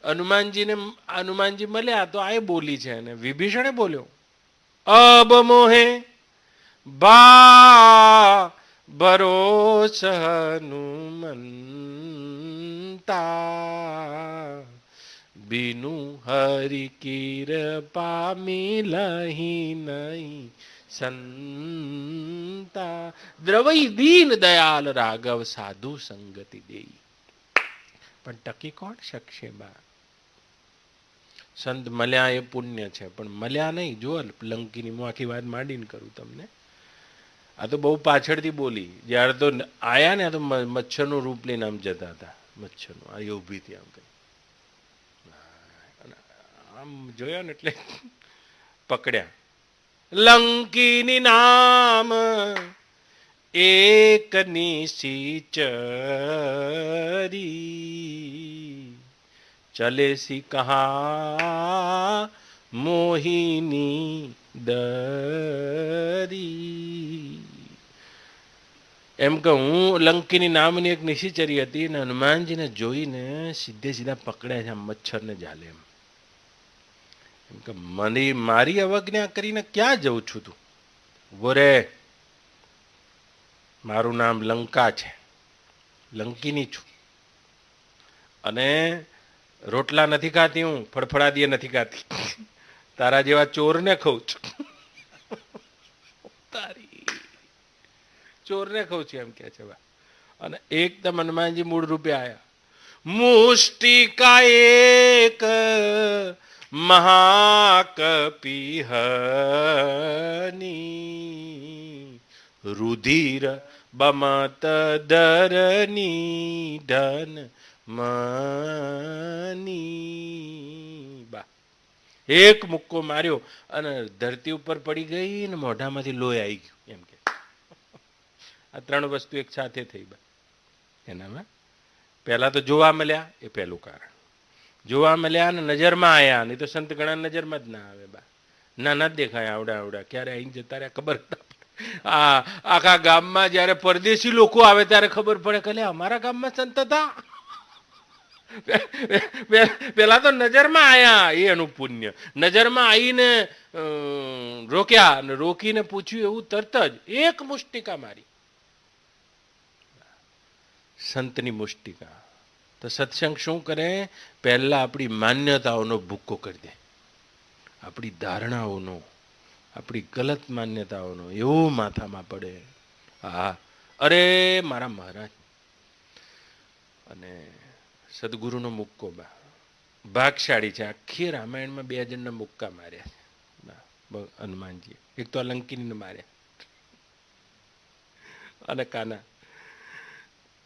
[SPEAKER 2] હનુમાનજી મળ્યા તો આ બોલી છે, અને વિભીષણે બોલ્યો અબ મોહે બા ભરોસ હનુમંતા બીનુ હરિ કીરપા મિલહી નહીં સંતા દ્રવઈ દીન દયાલ રાઘવ સાધુ સંગતિ દેઈ. પણ ટકી કોણ શકશે બા? સંત મળ્યા એ પુણ્ય છે, પણ મળ્યા નહીં. જો લંકીની હું આખી વાત માંડીને કરું તમને. આ તો બહુ પાછળથી બોલી. જ્યારે તો આયા ને, આ તો મચ્છરનું રૂપ લઈને આમ જતા હતા. મચ્છરનું આ ઊભી હતી આમ કઈ, આમ જોયા ને એટલે પકડ્યા. લંકીની નામ એક નિશિચરી ચલે સી કહા મોહિની દરી. એમ કે હું લંકીની નામની એક નિશિચરી હતી, અને હનુમાનજીને જોઈને સીધે સીધા પકડ્યા છે મચ્છરને જાલે. એમ કે મારી અવજ્ઞા કરીને ક્યાં જઉં છું તું? ઉભો રે, મારું નામ લંકા છે, લંકીની છું, અને રોટલા નથી ખાતી હું, ફળફળાદીએ નથી ખાતી, તારા જેવા ચોરને ખઉં છું. તારી ચોરને ખઉં છું એમ કે છે. અને એકદમ હનુમાનજી મૂળ રૂપે આયા. મુષ્ટિકા એક મહાકપિહની રુધિર બમત ધરની ધન મની. બા એક મુક્કો માર્યો અને ધરતી ઉપર પડી ગઈ ને મોઢામાંથી લોહી આવી ગયું. એમ કે આ ત્રણ વસ્તુ એક સાથે થઈ. બા એનામાં પહેલા તો જોવા મળ્યા, એ પહેલું કારણ. જોવા મળ્યા ને નજરમાં આવ્યા, નહીં તો સંત ગણા નજરમાં જ ના આવે. બા ના દેખાય આવડા આવડા, ક્યારે અહીં જતા રહ્યા ખબર ના પડે. આખા ગામમાં જયારે પરદેશી લોકો આવે ત્યારે ખબર પડે કે અમારા ગામમાં સંત હતા. પેલા તો નજરમાં આયા, એ એનું પુણ્ય. નજરમાં આવીને રોક્યા, અને રોકીને પૂછ્યું એવું તરત જ એક મુષ્ટિકા મારી. સંતની મુષ્ટિકા. તો સત્સંગ શું કરે? પહેલા આપણી માન્યતાઓનો ભૂક્કો કરી દે, આપણી ધારણાઓનો, આપણી ગલત માન્યતાઓનો એવો માથામાં પડે. હા, અરે મારા મહારાજ. અને સદગુરુનો મુક્કો બા ભાગશાળી છે. આખી રામાયણમાં 2 જણના મુક્કા માર્યા છે હનુમાનજી. એક તો લંકીને માર્યા, અને કાના.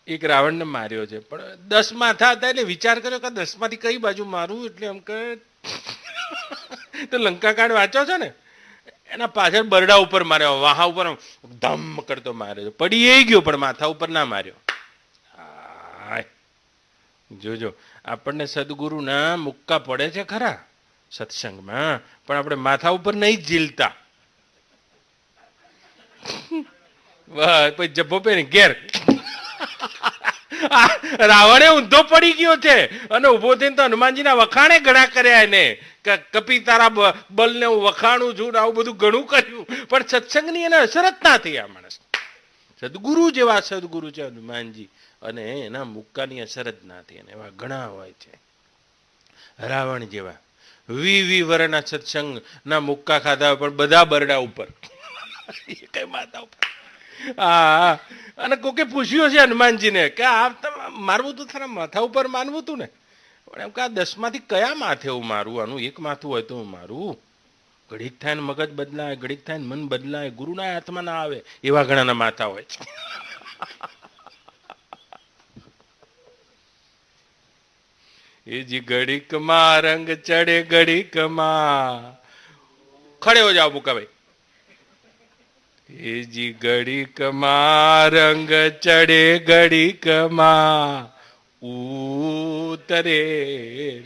[SPEAKER 2] એક રાવણને માર્યો છે, પણ 10 માથા હતા એટલે વિચાર કર્યો કે 10 માંથી કઈ બાજુ મારું. એટલે એમ કે તો લંકા કાંડ વાંચો છો ને, એના પાછળ બરડા ઉપર માર્યો, વાહા ઉપર ધમ કરતો માર્યો. પડી એ ગયો, પણ માથા ઉપર ના માર્યો. જોજો, આપણને સદગુરુના મુક્કા પડે છે ખરા સત્સંગમાં, પણ આપણે માથા ઉપર નહીં ઝીલતા. પછી જબ્બો પહેરી ઘેર. રાવણે ઊંધો પડી ગયો છે, અને ઉભો થઈને તો હનુમાનજીના વખાણે ઘણા કર્યા એને. કપી તારા બલને હું વખાણું છું, આવું બધું ઘણું કર્યું, પણ સત્સંગની એને અસર જ ના થઈ. આ માણસ સદગુરુ જેવા સદગુરુ છે હનુમાનજી, અને એના મુક્કાની અસર જ ના થઈ. અને એવા ઘણા હોય છે રાવણ જેવા. 20 વર્ષના સત્સંગના મુક્કા ખાધા, પણ બધા બરડા ઉપર, કઈ માથા ઉપર. હા, અને કોકે પૂછ્યું છે હનુમાનજીને કે આ મારવું તું તારા માથા ઉપર માનવું તું ને? પણ એમ કે આ 10 માંથી કયા માથે હું મારું? આનું એક માથું હોય તો હું મારું. ઘડીક થાય ને મગજ બદલાય, ઘડીક થાય ને મન બદલાય, ગુરુના હાથમાં ના આવે એવા ઘણાના માથા હોય છે. એ જી ઘડીકમાં રંગ ચડે, ઘડીકમાં ખડે હો જાઓ મુકાભાઈ. હેજી ઘડીકમાં રંગ ચડે ઘડીકમાં ઉતરે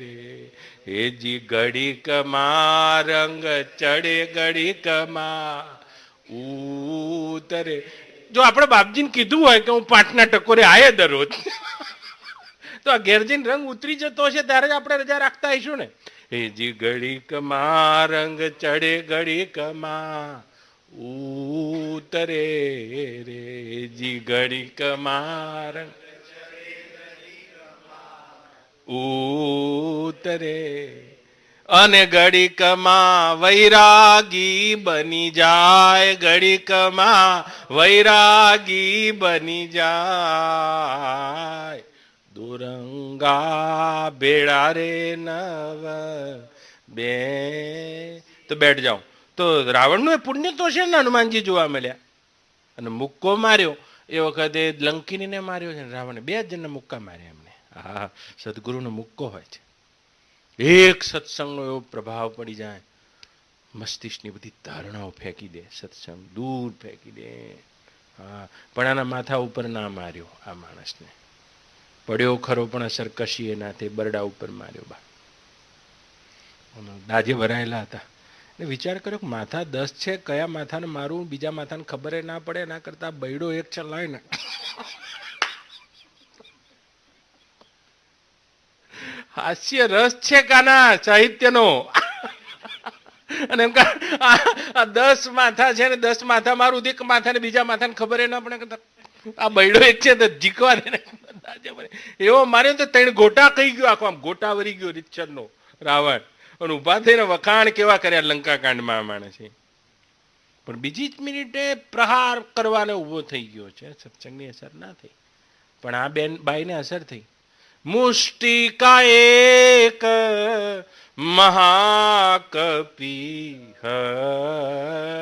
[SPEAKER 2] રે. હેજી ઘડીકમાં રંગ ચડે ઘડીકમાં ઉતરે. જો આપણે બાપજીને કીધું હોય કે હું 5ના ટકોરે આયે દરરોજ, તો આ ઘેર જઈને રંગ ઉતરી જતો હશે ત્યારે જ આપણે રજા રાખતા હઈશું ને. હેજી ઘડીકમાં રંગ ચડે ઘડીકમાં ઉતરે રે. હેજી ઘડીકમાં રંગ ઉતરે અને ઘડીકમાં વૈરાગી બની જાય. ઘડીકમાં વૈરાગી બની જાય. દુરંગા ભેળા રે નવ બે. તો બેઠ જાઓ. તો રાવણનું એ પુણ્ય તો છે ને, હનુમાનજી જોવા મળ્યા અને મુક્કો માર્યો. એ વખતે લંકીનીને માર્યો છે ને રાવણે 2 જણને મુક્કા માર્યા એમને. હા, સદગુરુનો મુક્કો હોય છે. એક સત્સંગનો એવો પ્રભાવ પડી જાય, મસ્તિષ્કની બધી ધારણાઓ ફેંકી દે, સત્સંગ દૂર ફેંકી દે. હા, પણ આના માથા ઉપર ના માર્યો આ માણસને. પડ્યો ખરો પણ અસર કશી ના થઈ, બરડા ઉપર માર્યો બા. દાજે ભરાયેલા હતા. વિચાર કર્યો કે માથા 10 છે, કયા માથાને મારું, બીજા માથાને ખબર ના પડે. એના કરતા બૈડો એક ચલાય ને. હાસ્ય રસ છે કાના સાહિત્યનો. અને એમ આ 10 માથા છે ને, 10 માથા મારું, એક માથા ને બીજા માથાને ખબર ના પડે. આ બૈડો એક છે તો જીકવા દે. એવો માર્યો તો 3 ગોટા કહી ગયો, આખો આમ ગોટા વરી ગયો રીતસરનો રાવણ. અને ઉભા થઈને વખાણ કેવા કર્યા લંકા કાંડમાં માણસે. પણ બીજી જ મિનિટે પ્રહાર કરવાને ઉભો થઈ ગયો છે. સત્સંગની અસર ના થઈ, પણ આ બેન બાઈને અસર થઈ. મુષ્ટિકા એક મહાકપી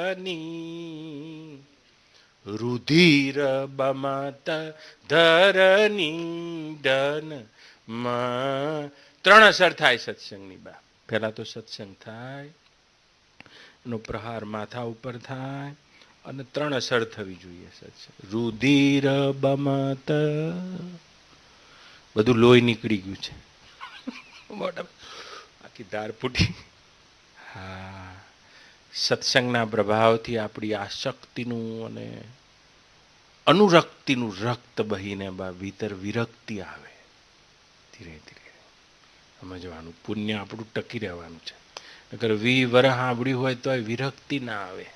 [SPEAKER 2] હની રુધિર બમત ધરની ધન. 3 અસર થાય સત્સંગની બા. પહેલા તો સત્સંગ થાય, એનો પ્રહાર માથા ઉપર થાય, અને 3 અસર થવી જોઈએ સત્સંગ. રુધિર બમત, બધું લોહી નીકળી ગયું છે, આખી ધાર ફૂટી. હા, સત્સંગના પ્રભાવથી આપણી આસક્તિનું અને અનુરક્તિનું રક્ત બહીને ભીતર વિરક્તિ આવે. ધીરે ધીરે સમજવાનું, પુણ્ય આપણું ટકી રહેવાનું છે. નકર 20 વર્ષ સાંભળ્યું હોય તો વિરક્તિ ના આવે.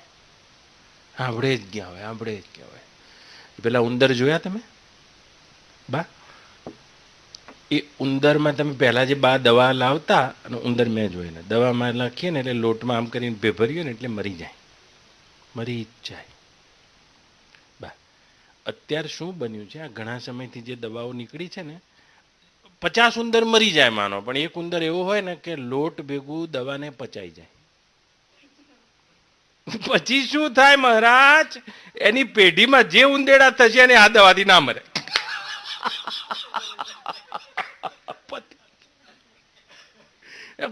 [SPEAKER 2] સાંભળે જ ગયા હોય, સાંભળે જ ગયા હોય. પેલા ઉંદર જોયા તમે બા? એ ઉંદરમાં તમે પહેલા જે બા દવા લાવતા, અને ઉંદર મેં જોયેલા, દવામાં લખીએ ને એટલે લોટમાં આમ કરીને ભેભરીએ ને એટલે મરી જાય, મરી જ જાય બા. અત્યારે શું બન્યું છે, આ ઘણા સમયથી જે દવાઓ નીકળી છે ને, 50 ઉંદર મરી જાય માનો, પણ એક ઉંદર એવો હોય ને કે લોટ ભેગું દવાને પચાઈ જાય. પછી શું થાય મહારાજ, એની પેઢીમાં જે ઉંદેડા થશે એને આ દવાથી ના મરે.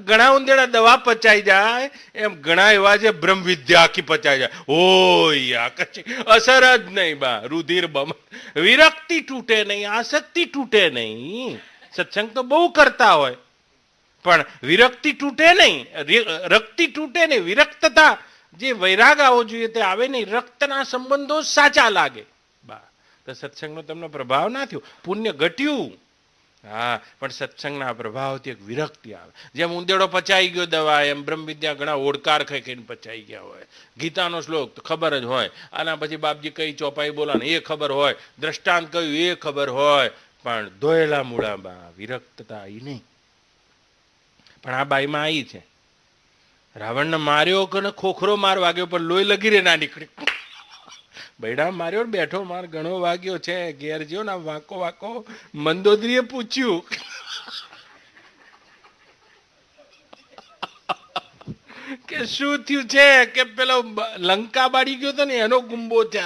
[SPEAKER 2] ઘણા ઉંદેડા દવા પચાઈ જાય, એમ ઘણા એવા છે બ્રહ્મ વિદ્યા આખી પચાઈ જાય. ઓય કચ્છી અસર જ નહીં બા. રુધિર બમ, વિરક્તિ તૂટે નહીં, આસક્તિ તૂટે નહીં. સત્સંગ તો બહુ કરતા હોય, પણ વિરક્તિ તૂટે નહીં, રક્તિ તૂટે નહીં. વિરક્તતા, જે વૈરાગ આવવો જોઈએ તે આવે નહીં. રક્તના સંબંધો સાચા લાગે બા. તો સત્સંગનો તમને પ્રભાવ ના થયો, પુણ્ય ઘટ્યું. હા, પણ સત્સંગના પ્રભાવથી એક વિરક્તિ આવે. જેમ ઉંદેડો પચાઈ ગયો દવા, એમ બ્રહ્મ વિદ્યા ઘણા ઓડકાર ખાઈ ખાઈને પચાઈ ગયા હોય. ગીતાનો શ્લોક તો ખબર જ હોય, આના પછી બાપજી કઈ ચોપાઈ બોલાને એ ખબર હોય, દ્રષ્ટાંત કયું એ ખબર હોય, પણ ધોયેલા મૂળામાં વિરક્તતા આવી નહીં. પણ આ બાઈમાં આવી છે. રાવણને માર્યો કે ખોખરો માર વાગ્યો, પણ લોહી લગી રે ના નીકળ્યું. બૈડા માર્યો, બેઠો માર ઘણો વાગ્યો છે. ઘેર જ્યો ને વાંકો વાંકો મંદોદરીએ પૂછ્યું કે શું થયું છે, કે પેલો લંકા બાળી ગયો હતો ને એનો ગુંબો છે.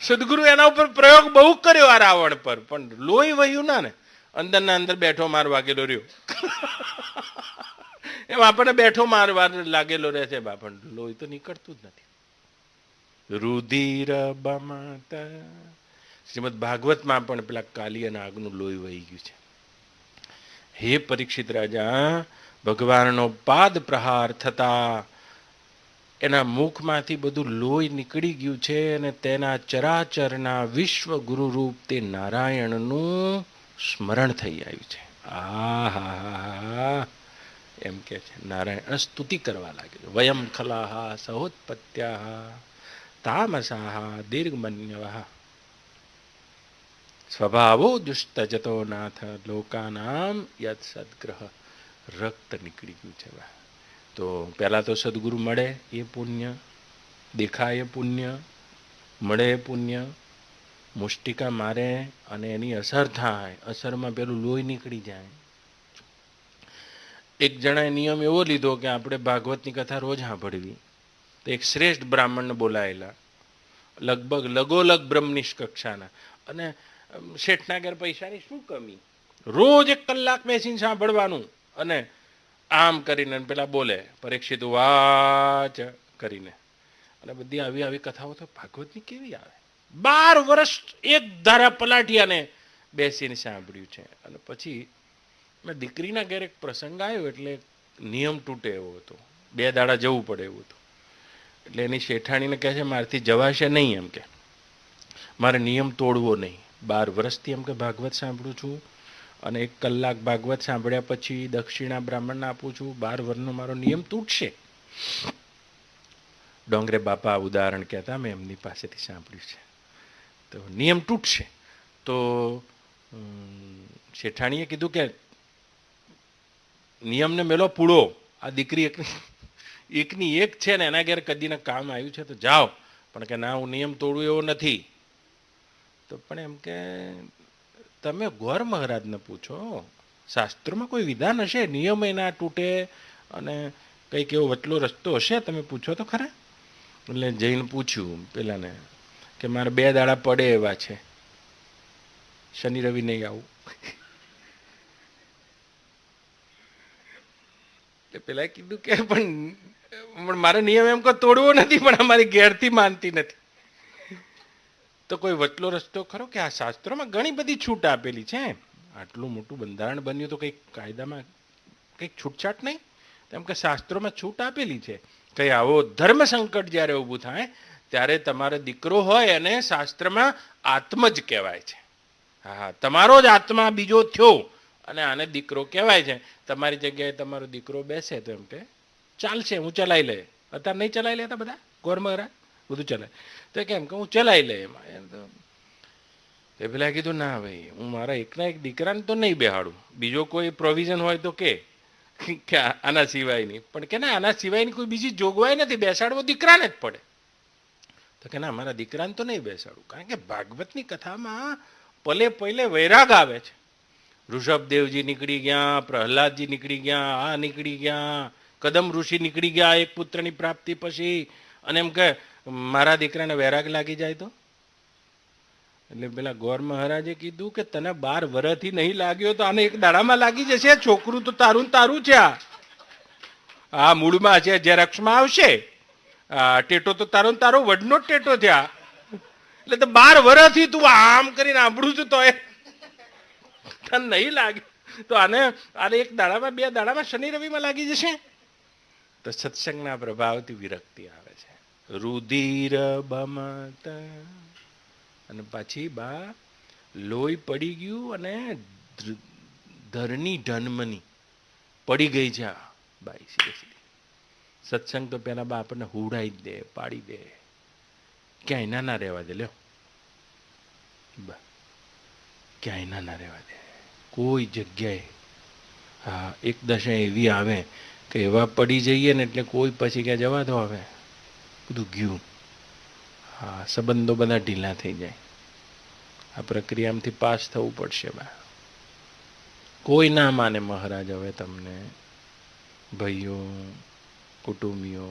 [SPEAKER 2] સદગુરુ એના ઉપર પ્રયોગ બહુ કર્યો આ રાવણ પર, પણ લોહી વહ્યું ના ને, અંદર ના અંદર બેઠો માર વાગેલો રહ્યો. એમ આપણને બેઠો મારવાર લાગેલો રહે છે બા, પણ લોહી તો નીકળતું જ નથી. રુધિર બમાતા, શ્રીમદ ભાગવતમાં પણ પેલા કાલિયા નાગનું લોહી વહી ગયું છે. હે પરીક્ષિત રાજા, ભગવાનનો પાદ પ્રહાર થતા એના મુખમાંથી બધું લોહી નીકળી ગયું છે અને તેના ચરાચરના વિશ્વ ગુરુ રૂપ તે નારાયણનું સ્મરણ થઈ આવ્યું છે. આહા, એમ કે છે નારાયણ સ્તુતિ કરવા લાગે. વયમ ખલાહા સહોત્પત્યા તામસાહા દીર્ઘમન્યવા સ્વભાવો દુષ્ટજતો નાથ લોકાનામ યદ સદગ્રહ. રક્ત નીકળી ગયું છે. તો પહેલાં તો સદગુરુ મળે એ પુણ્ય, દેખાય એ પુણ્ય, મળે એ પુણ્ય, મુષ્ટિકા મારે અને એની અસર થાય, અસરમાં પેલું લોહી નીકળી જાય. એક જણાએ નિયમ એવો લીધો કે આપણે ભાગવતની કથા રોજ સાંભળવી. તો એક શ્રેષ્ઠ બ્રાહ્મણને બોલાયેલા, લગભગ લગોલગ બ્રહ્મનિષ્ઠ કક્ષાના, અને શેઠના ઘેર પૈસાની શું કમી, રોજ 1 કલાક બેસીને સાંભળવાનું. અને આમ કરીને પેલા બોલે પરીક્ષિત વાચ કરીને, અને બધી આવી આવી કથાઓ તો ભાગવતની કેવી આવે. 12 વર્ષ એક ધારા પલાઠિયાને બેસીને સાંભળ્યું છે. અને પછી મેં દીકરીના ઘેર એક પ્રસંગ આવ્યો એટલે નિયમ તૂટે એવો હતો, 2 દાડા જવું પડે એવું હતું. એટલે એની શેઠાણીને કહે છે મારથી જવાશે નહીં, એમ કે મારે નિયમ તોડવો નહીં. 12 વર્ષથી એમ કે ભાગવત સાંભળું છું, અને 1 કલાક ભાગવત સાંભળ્યા પછી દક્ષિણા બ્રાહ્મણને આપું છું. 12 વર્ષનો મારો નિયમ તૂટશે. ડોંગરે બાપા ઉદાહરણ કહેતા, મેં એમની પાસેથી સાંભળ્યું છે. તો નિયમ તૂટશે. તો શેઠાણીએ કીધું કે નિયમને મેલો પૂળો, આ દીકરી એકની એક છે ને એના ઘેર કદીને કામ આવ્યું છે તો જાઓ. પણ કે ના, હું નિયમ તોડું એવો નથી. તો પણ એમ કે તમે ગોર મહારાજને પૂછો, શાસ્ત્રોમાં કોઈ વિધાન હશે, નિયમ એના તૂટે અને કંઈક એવો વચલો રસ્તો હશે, તમે પૂછો તો ખરા. એટલે જઈને પૂછ્યું પેલાને કે મારે 2 દાડા પડે એવા છે, શનિ રવિ નહીં આવું. એટલે પેલા કીધું કે પણ મારો નિયમ એમ કોઈ તોડવો નથી, પણ અમારી ઘેરથી માનતી નથી. તો કોઈ વચલો રસ્તો ખરો કે આ શાસ્ત્રોમાં ઘણી બધી છૂટ આપેલી છે. આટલું મોટું બંધારણ બન્યું તો કંઈક કાયદામાં કંઈક છૂટછાટ નહીં? તેમ કે શાસ્ત્રોમાં છૂટ આપેલી છે. કંઈ આવો ધર્મ સંકટ જ્યારે ઊભું થાય ત્યારે તમારો દીકરો હોય અને શાસ્ત્રમાં આત્મ જ કહેવાય છે. હા, તમારો જ આત્મા બીજો થયો અને આને દીકરો કહેવાય છે. તમારી જગ્યાએ તમારો દીકરો બેસે તો એમ કે ચાલશે, હું ચલાવી લે. અત્યારે નહીં ચલાવી લેતા બધા ગોર મહારાજ બધું ચલાવે. તો કેમ કે હું ચલાવી લે એમાં. તો એ પેલા કીધું ના ભાઈ, હું મારા એકના એક દીકરાને તો નહીં બેહાડું. બીજો કોઈ પ્રોવિઝન હોય તો કે આના સિવાયની. પણ કે ના, આના સિવાયની કોઈ બીજી જોગવાઈ નથી, બેસાડવો દીકરાને જ પડે. તો કે ના, મારા દીકરાને તો નહીં બેસાડું. કારણ કે ભાગવતની કથામાં પલે પલે વૈરાગ આવે છે. ઋષભદેવજી નીકળી ગયા, પ્રહલાદજી નીકળી ગયા, આ નીકળી ગયા, કદમ ઋષિ નીકળી ગયા એક પુત્રની પ્રાપ્તિ પછી. અને એમ કે મારા દીકરાને વૈરાગ લાગી જાય તો? એટલે પેલા ગોર મહારાજે કીધું કે તને 12 વર્ષથી નહીં લાગ્યો તો આને 1 દાડામાં લાગી જશે. છોકરું તો તારું તારું છે. આ મૂળમાં છે, જ્યારે અક્ષમાં આવશે. ટેટો તો તારો તારો વડનો જ ટેટો થયા. એટલે તો 12 વર્ષથી તું આમ કરીને સાંભળું છું તો તને નહીં લાગે તો આને 1 દાડામાં 2 દાડામાં શનિ રવિમાં લાગી જશે. તો સત્સંગના પ્રભાવથી વિરક્તિ આવે છે. રુધિર બમત, અને પાછી બા લોહી પડી ગયું અને ધરની ઢનમની પડી ગઈ છે બાઈ સીધી. સત્સંગ તો પેલા બા આપણને હુડાઈ દે, પાડી દે, ક્યાંય ના રહેવા દે. લ્યો બા, ક્યાંય ના રહેવા દે કોઈ જગ્યાએ. હા, એક દશા એવી આવે કે એવા પડી જઈએ ને એટલે કોઈ પછી ક્યાં જવા દો, હવે બધું ગયું. હા, સંબંધો બધા ઢીલા થઈ જાય. આ પ્રક્રિયામાંથી પાસ થવું પડશે બા. કોઈ ના માને મહારાજ હવે તમને, ભાઈઓ, કુટુંબીઓ,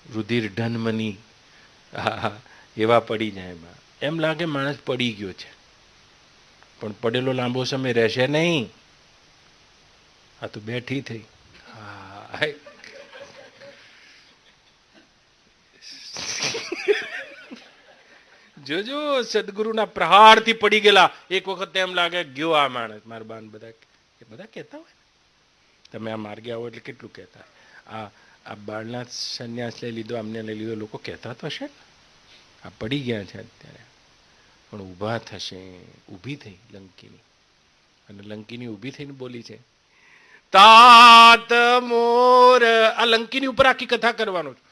[SPEAKER 2] રુધિર ઢનમની હા એવા પડી જાય બા. એમ લાગે માણસ પડી ગયો છે, પણ પડેલો લાંબો સમય રહેશે નહીં. આ તો બેઠી થઈ. હા, જોજો સદગુરુના પ્રહારથી પડી ગયેલા. એક વખત એમ લાગે ગયો આ માણસ. મારા બાન બધા કહેતા હોય, તમે આ માર્ગે આવો એટલે કેટલું કહેતા. આ આ બાળના સંન્યાસ લઈ લીધો, અમને લઈ લીધો, લોકો કહેતા તો હશે. આ પડી ગયા છે અત્યારે, પણ ઊભા થશે. ઊભી થઈ લંકીની, અને લંકીની ઊભી થઈને બોલી છે, તાત મોર. આ લંકીની ઉપર આખી કથા કરવાનું છે.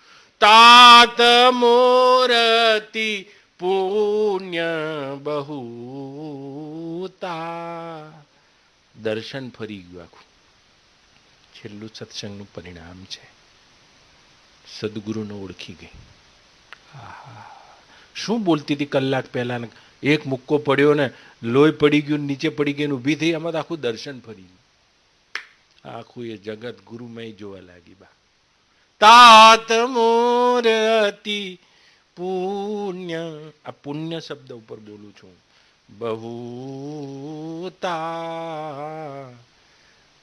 [SPEAKER 2] તાત મોરતી પુણ્ય બહુતા. દર્શન ફરી ગયું આખું. છેલ્લું સત્સંગનું પરિણામ છે. સદગુરુને ઓળખી ગઈ. શું બોલતી હતી કલાક પહેલા? એક મુક્કો પડ્યો ને લોહી પડી ગયું, નીચે પડી ગઈ, ઊભી થઈ. આમાં તો આખું દર્શન ફરી ગયું. આખું એ જગત ગુરુમય જોવા લાગી. બા તાત મોરતી પુણ્ય. આ પુણ્ય શબ્દ ઉપર બોલું છું. બહુતા,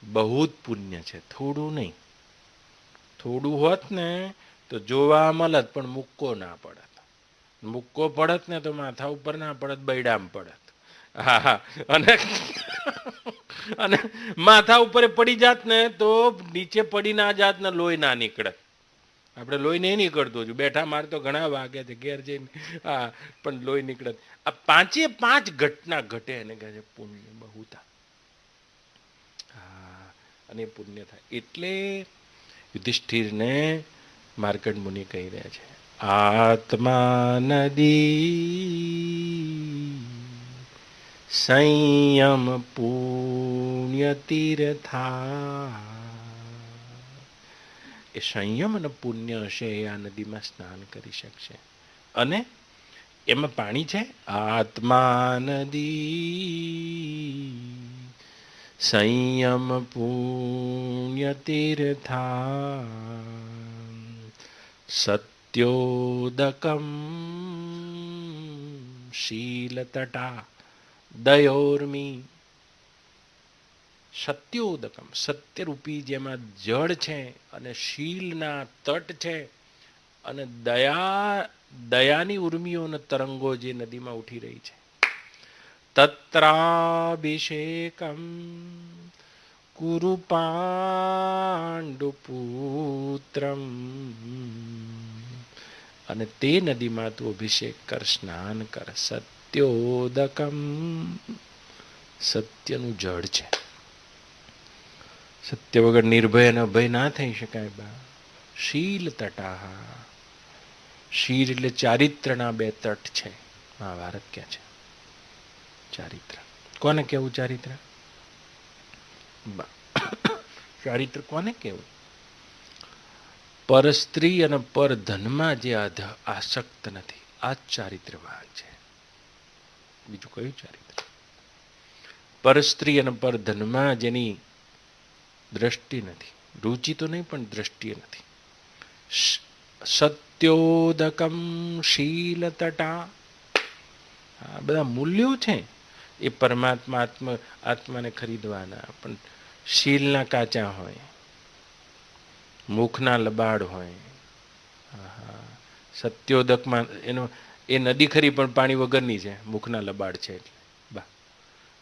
[SPEAKER 2] બહુ જ પુણ્ય છે, થોડું નહીં. થોડું હોત ને તો જોવા મળત, પણ મુક્કો ના પડત. મુક્કો પડત ને તો માથા ઉપર ના પડત, બૈડામ પડત. હા હા. અને માથા ઉપર પડી જાત ને તો નીચે પડી ના જાત ને લોહી ના નીકળે. આપણે લોહી નહીં નીકળતું હજુ, બેઠા માર તો ઘણા વાગે છે ઘેર જઈને. હા, પણ લોહી નીકળે. આ 5 ઘટના ઘટે એને કહે છે પુણ્ય બહુતા. હા, અને પુણ્ય થાય એટલે યુધિષ્ઠિરને માર્કંડ મુનિ કહી રહ્યા છે, આત્મા નદી સંયમ પુણ્ય તીર્થા. એ સંયમ અને પુણ્ય હશે એ આ નદીમાં સ્નાન કરી શકશે. અને એમાં પાણી છે. આત્મા નદી સંયમ પુણ્ય તીર્થા સત્યોદકમ શીલતટા દયોર્મી. સત્યોદકમ, સત્યરૂપી જેમાં જળ છે અને શીલના તટ છે, અને દયાની ઉર્મિઓના તરંગો જે નદીમાં ઉઠી રહી છે. તત્રાભિષેકમ કુરુ પાંડુપુત્રમ. અને તે નદીમાં તું અભિષેક કર, સ્નાન કર. સત્યોદકમ, સત્યનું જળ છે. સત્ય વગર નિર્ભય અને અભય ના થઈ શકાય. બા શીલ તટા. શીલ એટલે ચારિત્રના 2 તટ છે. મહાભારત ક્યાં છે ચારિત્ર? કોને કેવું ચારિત્ર? ચારિત્ર કોને કેવું? પર સ્ત્રી અને પર ધનમાં જે આસક્ત નથી, આ જ ચારિત્રવાન છે. બીજું કયું ચારિત્ર? પર સ્ત્રી અને પર ધનમાં જેની દ્રષ્ટિ નથી, રુચિ તો નહીં પણ દ્રષ્ટિ નથી. સત્યોદકમ શીલ તટા. આ બધા મૂલ્યો છે એ પરમાત્મા આત્માને ખરીદવાના, પણ શીલના કાચા હોય, મુખના લબાડ હોય. સત્યોદકમાં એનો એ નદી ખરી પણ પાણી વગરની છે, મુખના લબાડ છે એટલે. બા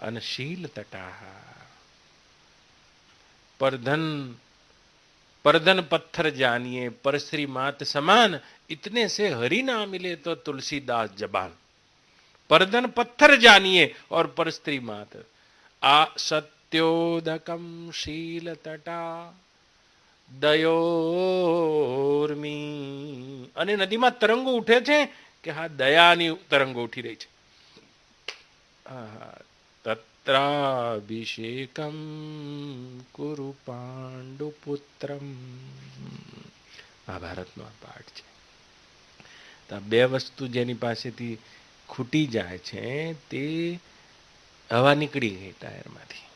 [SPEAKER 2] અને શીલ તટાહ. परधन पत्थर जानिए परश्री मात समान इतने से हरि ना मिले तो तुलसीदास जबान. परधन पत्थर जानिए और परस्त्री मात. आ सत्योदकम शील तटा દયોર્મી. અને નદીમાં તરંગો ઉઠે છે કે હા, દયાની તરંગો ઉઠી રહી છે. તત્રાભિષેકમ કુરુ પાંડુપુત્રમ. મહાભારતનો આ પાઠ છે. તો આ 2 વસ્તુ જેની પાસેથી ખૂટી જાય છે તે હવા નીકળી ગઈ ટાયરમાંથી,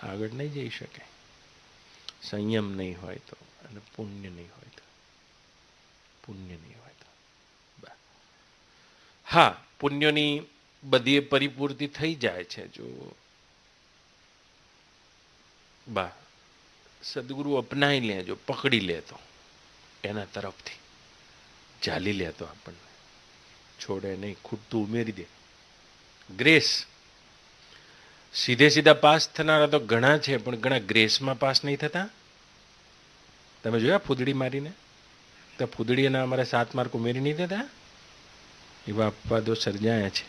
[SPEAKER 2] આગળ નહીં જઈ શકે. સંયમ નહીં હોય તો, અને પુણ્ય નહીં હોય તો. પુણ્ય નહીં હોય તો હા, પુણ્યની બધી પરિપૂર્તિ થઈ જાય છે જો બા સદગુરુ અપનાવી લે, જો પકડી લે તો એના તરફથી ચાલી લે તો આપણને છોડે નહીં, ખૂટતું ઉમેરી દે. ગ્રેસ. સીધે સીધા પાસ થનારા તો ઘણા છે, પણ ઘણા ગ્રેસમાં પાસ નહીં થતા. તમે જોયા ફૂદડી મારીને? તો ફૂદડીના અમારે 7 માર્ક ઉમેરી નહીં દેતા. એવા અપવાદો સર્જાયા છે.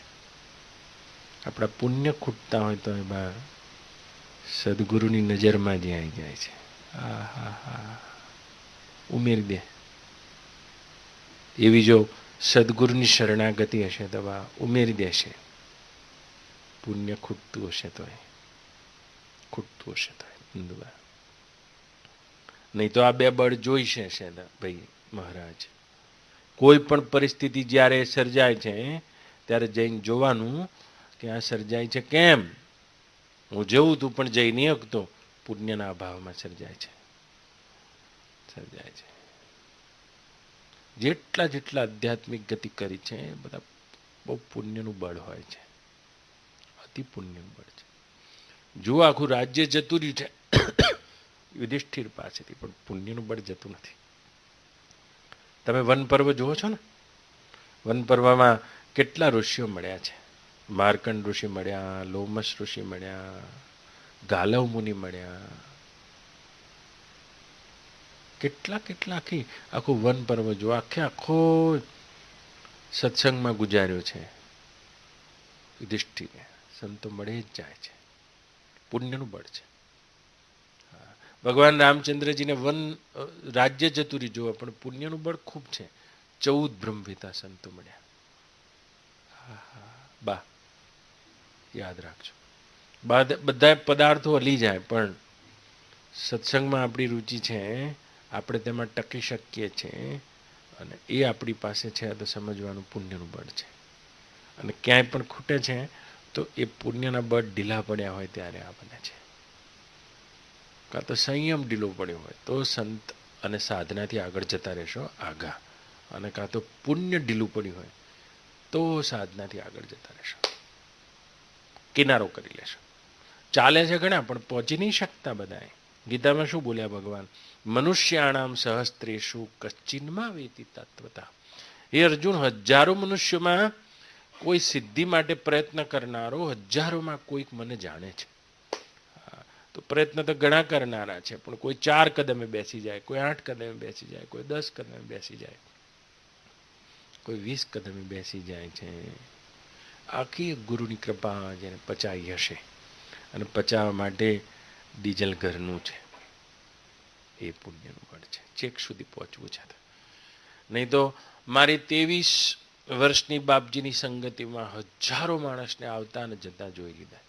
[SPEAKER 2] આપણા પુણ્ય ખૂટતા હોય તો એમાં સદગુરુની નજરમાં જ આવી જાય છે. હા હા હા, ઉમેરી દે. એવી જો સદગુરુની શરણાગતિ હશે તો ઉમેરી દેશે. પુણ્ય ખૂટતું હશે તો ખૂટતું હશે તો નહીં તો આ બે બળ જોઈશે છે ભાઈ મહારાજ. કોઈ પણ પરિસ્થિતિ જ્યારે સર્જાય છે ત્યારે જઈને જોવાનું કે આ સર્જાય છે કેમ. હું જવું તું પણ જઈ નહીં શકતો, પુણ્યના અભાવમાં સર્જાય છે. જેટલા જેટલા આધ્યાત્મિક ગતિ કરી છે બધા બહુ પુણ્યનું બળ હોય છે, અતિ પુણ્યનું બળ છે. જો આખું રાજ્ય જતું રહ્યું છે યુધિષ્ઠિર પાસેથી, પણ પુણ્યનું બળ જતું નથી. તમે વન પર્વ જુઓ છો ને? વન પર્વમાં કેટલા ઋષિઓ મળ્યા છે. માર્કંડ ઋષિ મળ્યા, લોમસ ઋષિ મળ્યા, ગાલવ મુનિ મળ્યા. કેટલા કેટલા આખું વન પર્વ જો આખો સત્સંગમાં ગુજાર્યો છે યુધિષ્ઠિરે. સંતો મળે જ જાય છે, પુણ્યનું બળ છે. ભગવાન રામચંદ્રજીને વન રાજ્ય જતું રહી જોવા, પણ પુણ્યનું બળ ખૂબ છે. 14 બ્રહ્મવિતા સંતો મળ્યા. બા યાદ રાખજો. બધા પદાર્થો હલી જાય, પણ સત્સંગમાં આપણી રુચિ છે, આપણે તેમાં ટકી શકીએ છીએ, અને એ આપણી પાસે છે તો સમજવાનું પુણ્યનું બળ છે. અને ક્યાંય પણ ખૂટે છે તો એ પુણ્યના બળ ઢીલા પડ્યા હોય ત્યારે આ બને છે. કાં તો સંયમ ઢીલો પડ્યો હોય તો સંત અને સાધનાથી આગળ જતા રહેશો આગા, અને કાં તો પુણ્ય ઢીલું પડ્યું હોય તો સાધનાથી આગળ જતા રહેશો, કિનારો કરી લેશો. ચાલે છે ઘણા પણ પહોંચી નહીં શકતા બધાએ. ગીતામાં શું બોલ્યા ભગવાન? મનુષ્યાણામ સહસ્ત્રેષુ કશ્ચિન્મા વેતિ તત્વતા. એ અર્જુન, હજારો મનુષ્યોમાં કોઈ સિદ્ધિ માટે પ્રયત્ન કરનારો હજારોમાં કોઈક મને જાણે છે. તો પ્રયત્ન તો ઘણા કરનારા છે, પણ કોઈ 4 કદમે બેસી જાય, કોઈ 8 કદમે બેસી જાય, કોઈ 10 કદમે બેસી જાય, કોઈ 20 કદમે બેસી જાય છે. આખી ગુરુની કૃપા જેને પચાવી હશે, અને પચાવવા માટે ડીઝલ ઘરનું છે, એ પુણ્યનું બળ છે. ચેક સુધી પહોંચવું છે. નહીં તો મારી 23 વર્ષની બાપજીની સંગતિમાં હજારો માણસને આવતા અને જતા જોઈ લીધા.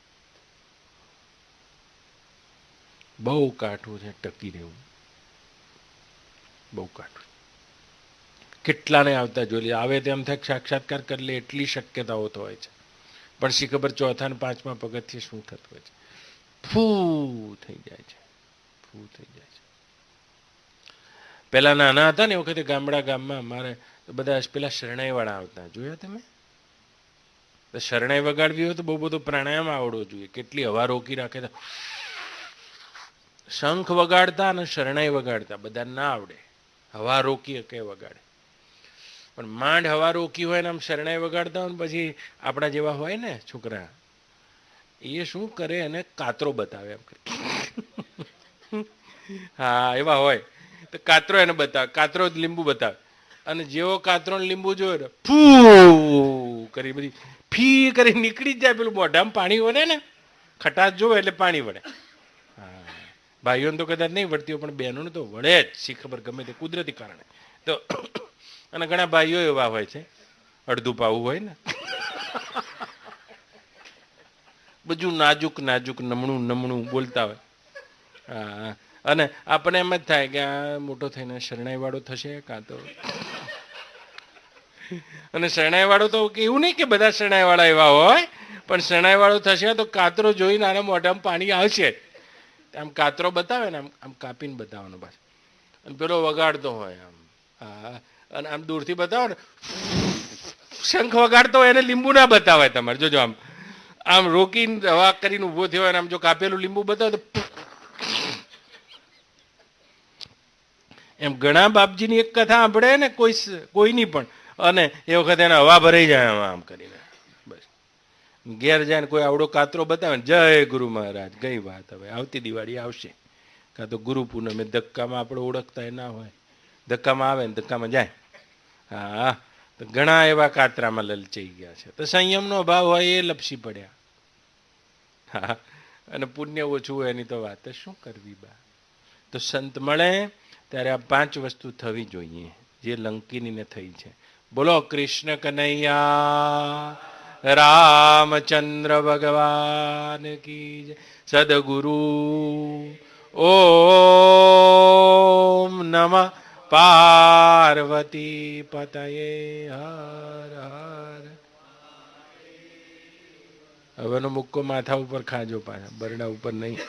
[SPEAKER 2] બહુ કાઠું છે ટકી રહેવું, બહુ કાઠું. કેટલાને આવતા જોઈ લે, આવે તેમ થાય સાક્ષાત્કાર કરી લે એટલી શક્યતાઓ તો હોય છે, પણ શી ખબર 4થા અને 5મા પગથિયે શું થતું હોય છે. ફૂ થઈ જાય છે, ફૂ થઈ જાય છે. પેલા નાના હતા ને એ વખતે ગામમાં અમારે બધા પેલા શરણાઈવાળા આવતા, જોયા તમે? તો શરણાઈ વગાડવી હોય તો બહુ બધો પ્રાણાયામ આવડવો જોઈએ. કેટલી હવા રોકી રાખે. શંખ વગાડતા અને શરણાઈ વગાડતા બધા ના આવડે, હવા રોકી કે વગાડે. પણ માંડ હવા રોકી હોય ને આમ શરણાઈ વગાડતા હોય ને પછી આપણા જેવા હોય ને છોકરા, એ શું કરે અને કાતરો બતાવે એમ કરે. હા એવા હોય તો કાતરો એને બતાવે, કાતરો લીંબુ બતાવે, અને જેવો કાતરો લીંબુ જોયો ને ફૂ કરી બધી ફી કરી નીકળી જ જાય. પેલું મોઢામાં પાણી વળે ને, ખટાશ જોવે એટલે પાણી વળે. હા, ભાઈઓને તો કદાચ નહીં વળતી હોય, પણ બહેનોને તો વળે જ, શી ખબર, ગમે તે કુદરતી કારણે. તો અને ઘણા ભાઈઓ એવા હોય છે, અડધું પાવું હોય ને, બધું નાજુક નાજુક નમણું બોલતા હોય. હા, અને આપણે એમ જ થાય કે આ મોટો થઈને શરણાઈવાળો થશે કાં તો. અને શરણાઈવાળો તો એવું નહીં કે બધા શરણાઈવાળા એવા હોય, પણ શરણાઈવાળો થશે તો કાતરો જોઈને આના મોઢામાં પાણી આવશે. આમ કાતરો બતાવે ને આમ કાપીને બતાવવાનો બસ, અને પેલો વગાડતો હોય આમ. હા, અને આમ દૂરથી બતાવો ને શંખ વગાડતો હોય એને લીંબુ ના બતાવાય તમારે. જોજો આમ આમ રોકીને હવા કરીને ઊભો થયો હોય, આમ જો કાપેલું લીંબુ બતાવે તો એમ ઘણા બાપજીની એક કથા સાંભળે ને કોઈની પણ, અને એ વખતે એને હવા ભરાઈ જાય આમ કરીને. બસ ઘેર જાય ને કોઈ આવડો કાતરો બતાવે ને જય ગુરુ મહારાજ, ગઈ વાત. હવે આવતી દિવાળી આવશે, કાં તો ગુરુ પૂનમે ધક્કામાં આપણે ઓળખતા ના હોય, ધક્કામાં આવે ને ધક્કામાં જાય. હા, તો ઘણા એવા કાતરામાં લલચાઈ ગયા છે. તો સંયમનો અભાવ હોય એ લપસી પડ્યા. હા, અને પુણ્ય ઓછું હોય એની તો વાત શું કરવી બા. તો સંત મળે ત્યારે આ 5 વસ્તુ થવી જોઈએ જે લંકિનીને થઈ છે. બોલો કૃષ્ણ કનૈયા રામચંદ્ર ભગવાન કી જય. સદગુરુ ઓમ નમઃ પાર્વતી પતયે હર હર. હવેનો મુક્કો માથા ઉપર ખાજો પાછા, બરડા ઉપર નહીં.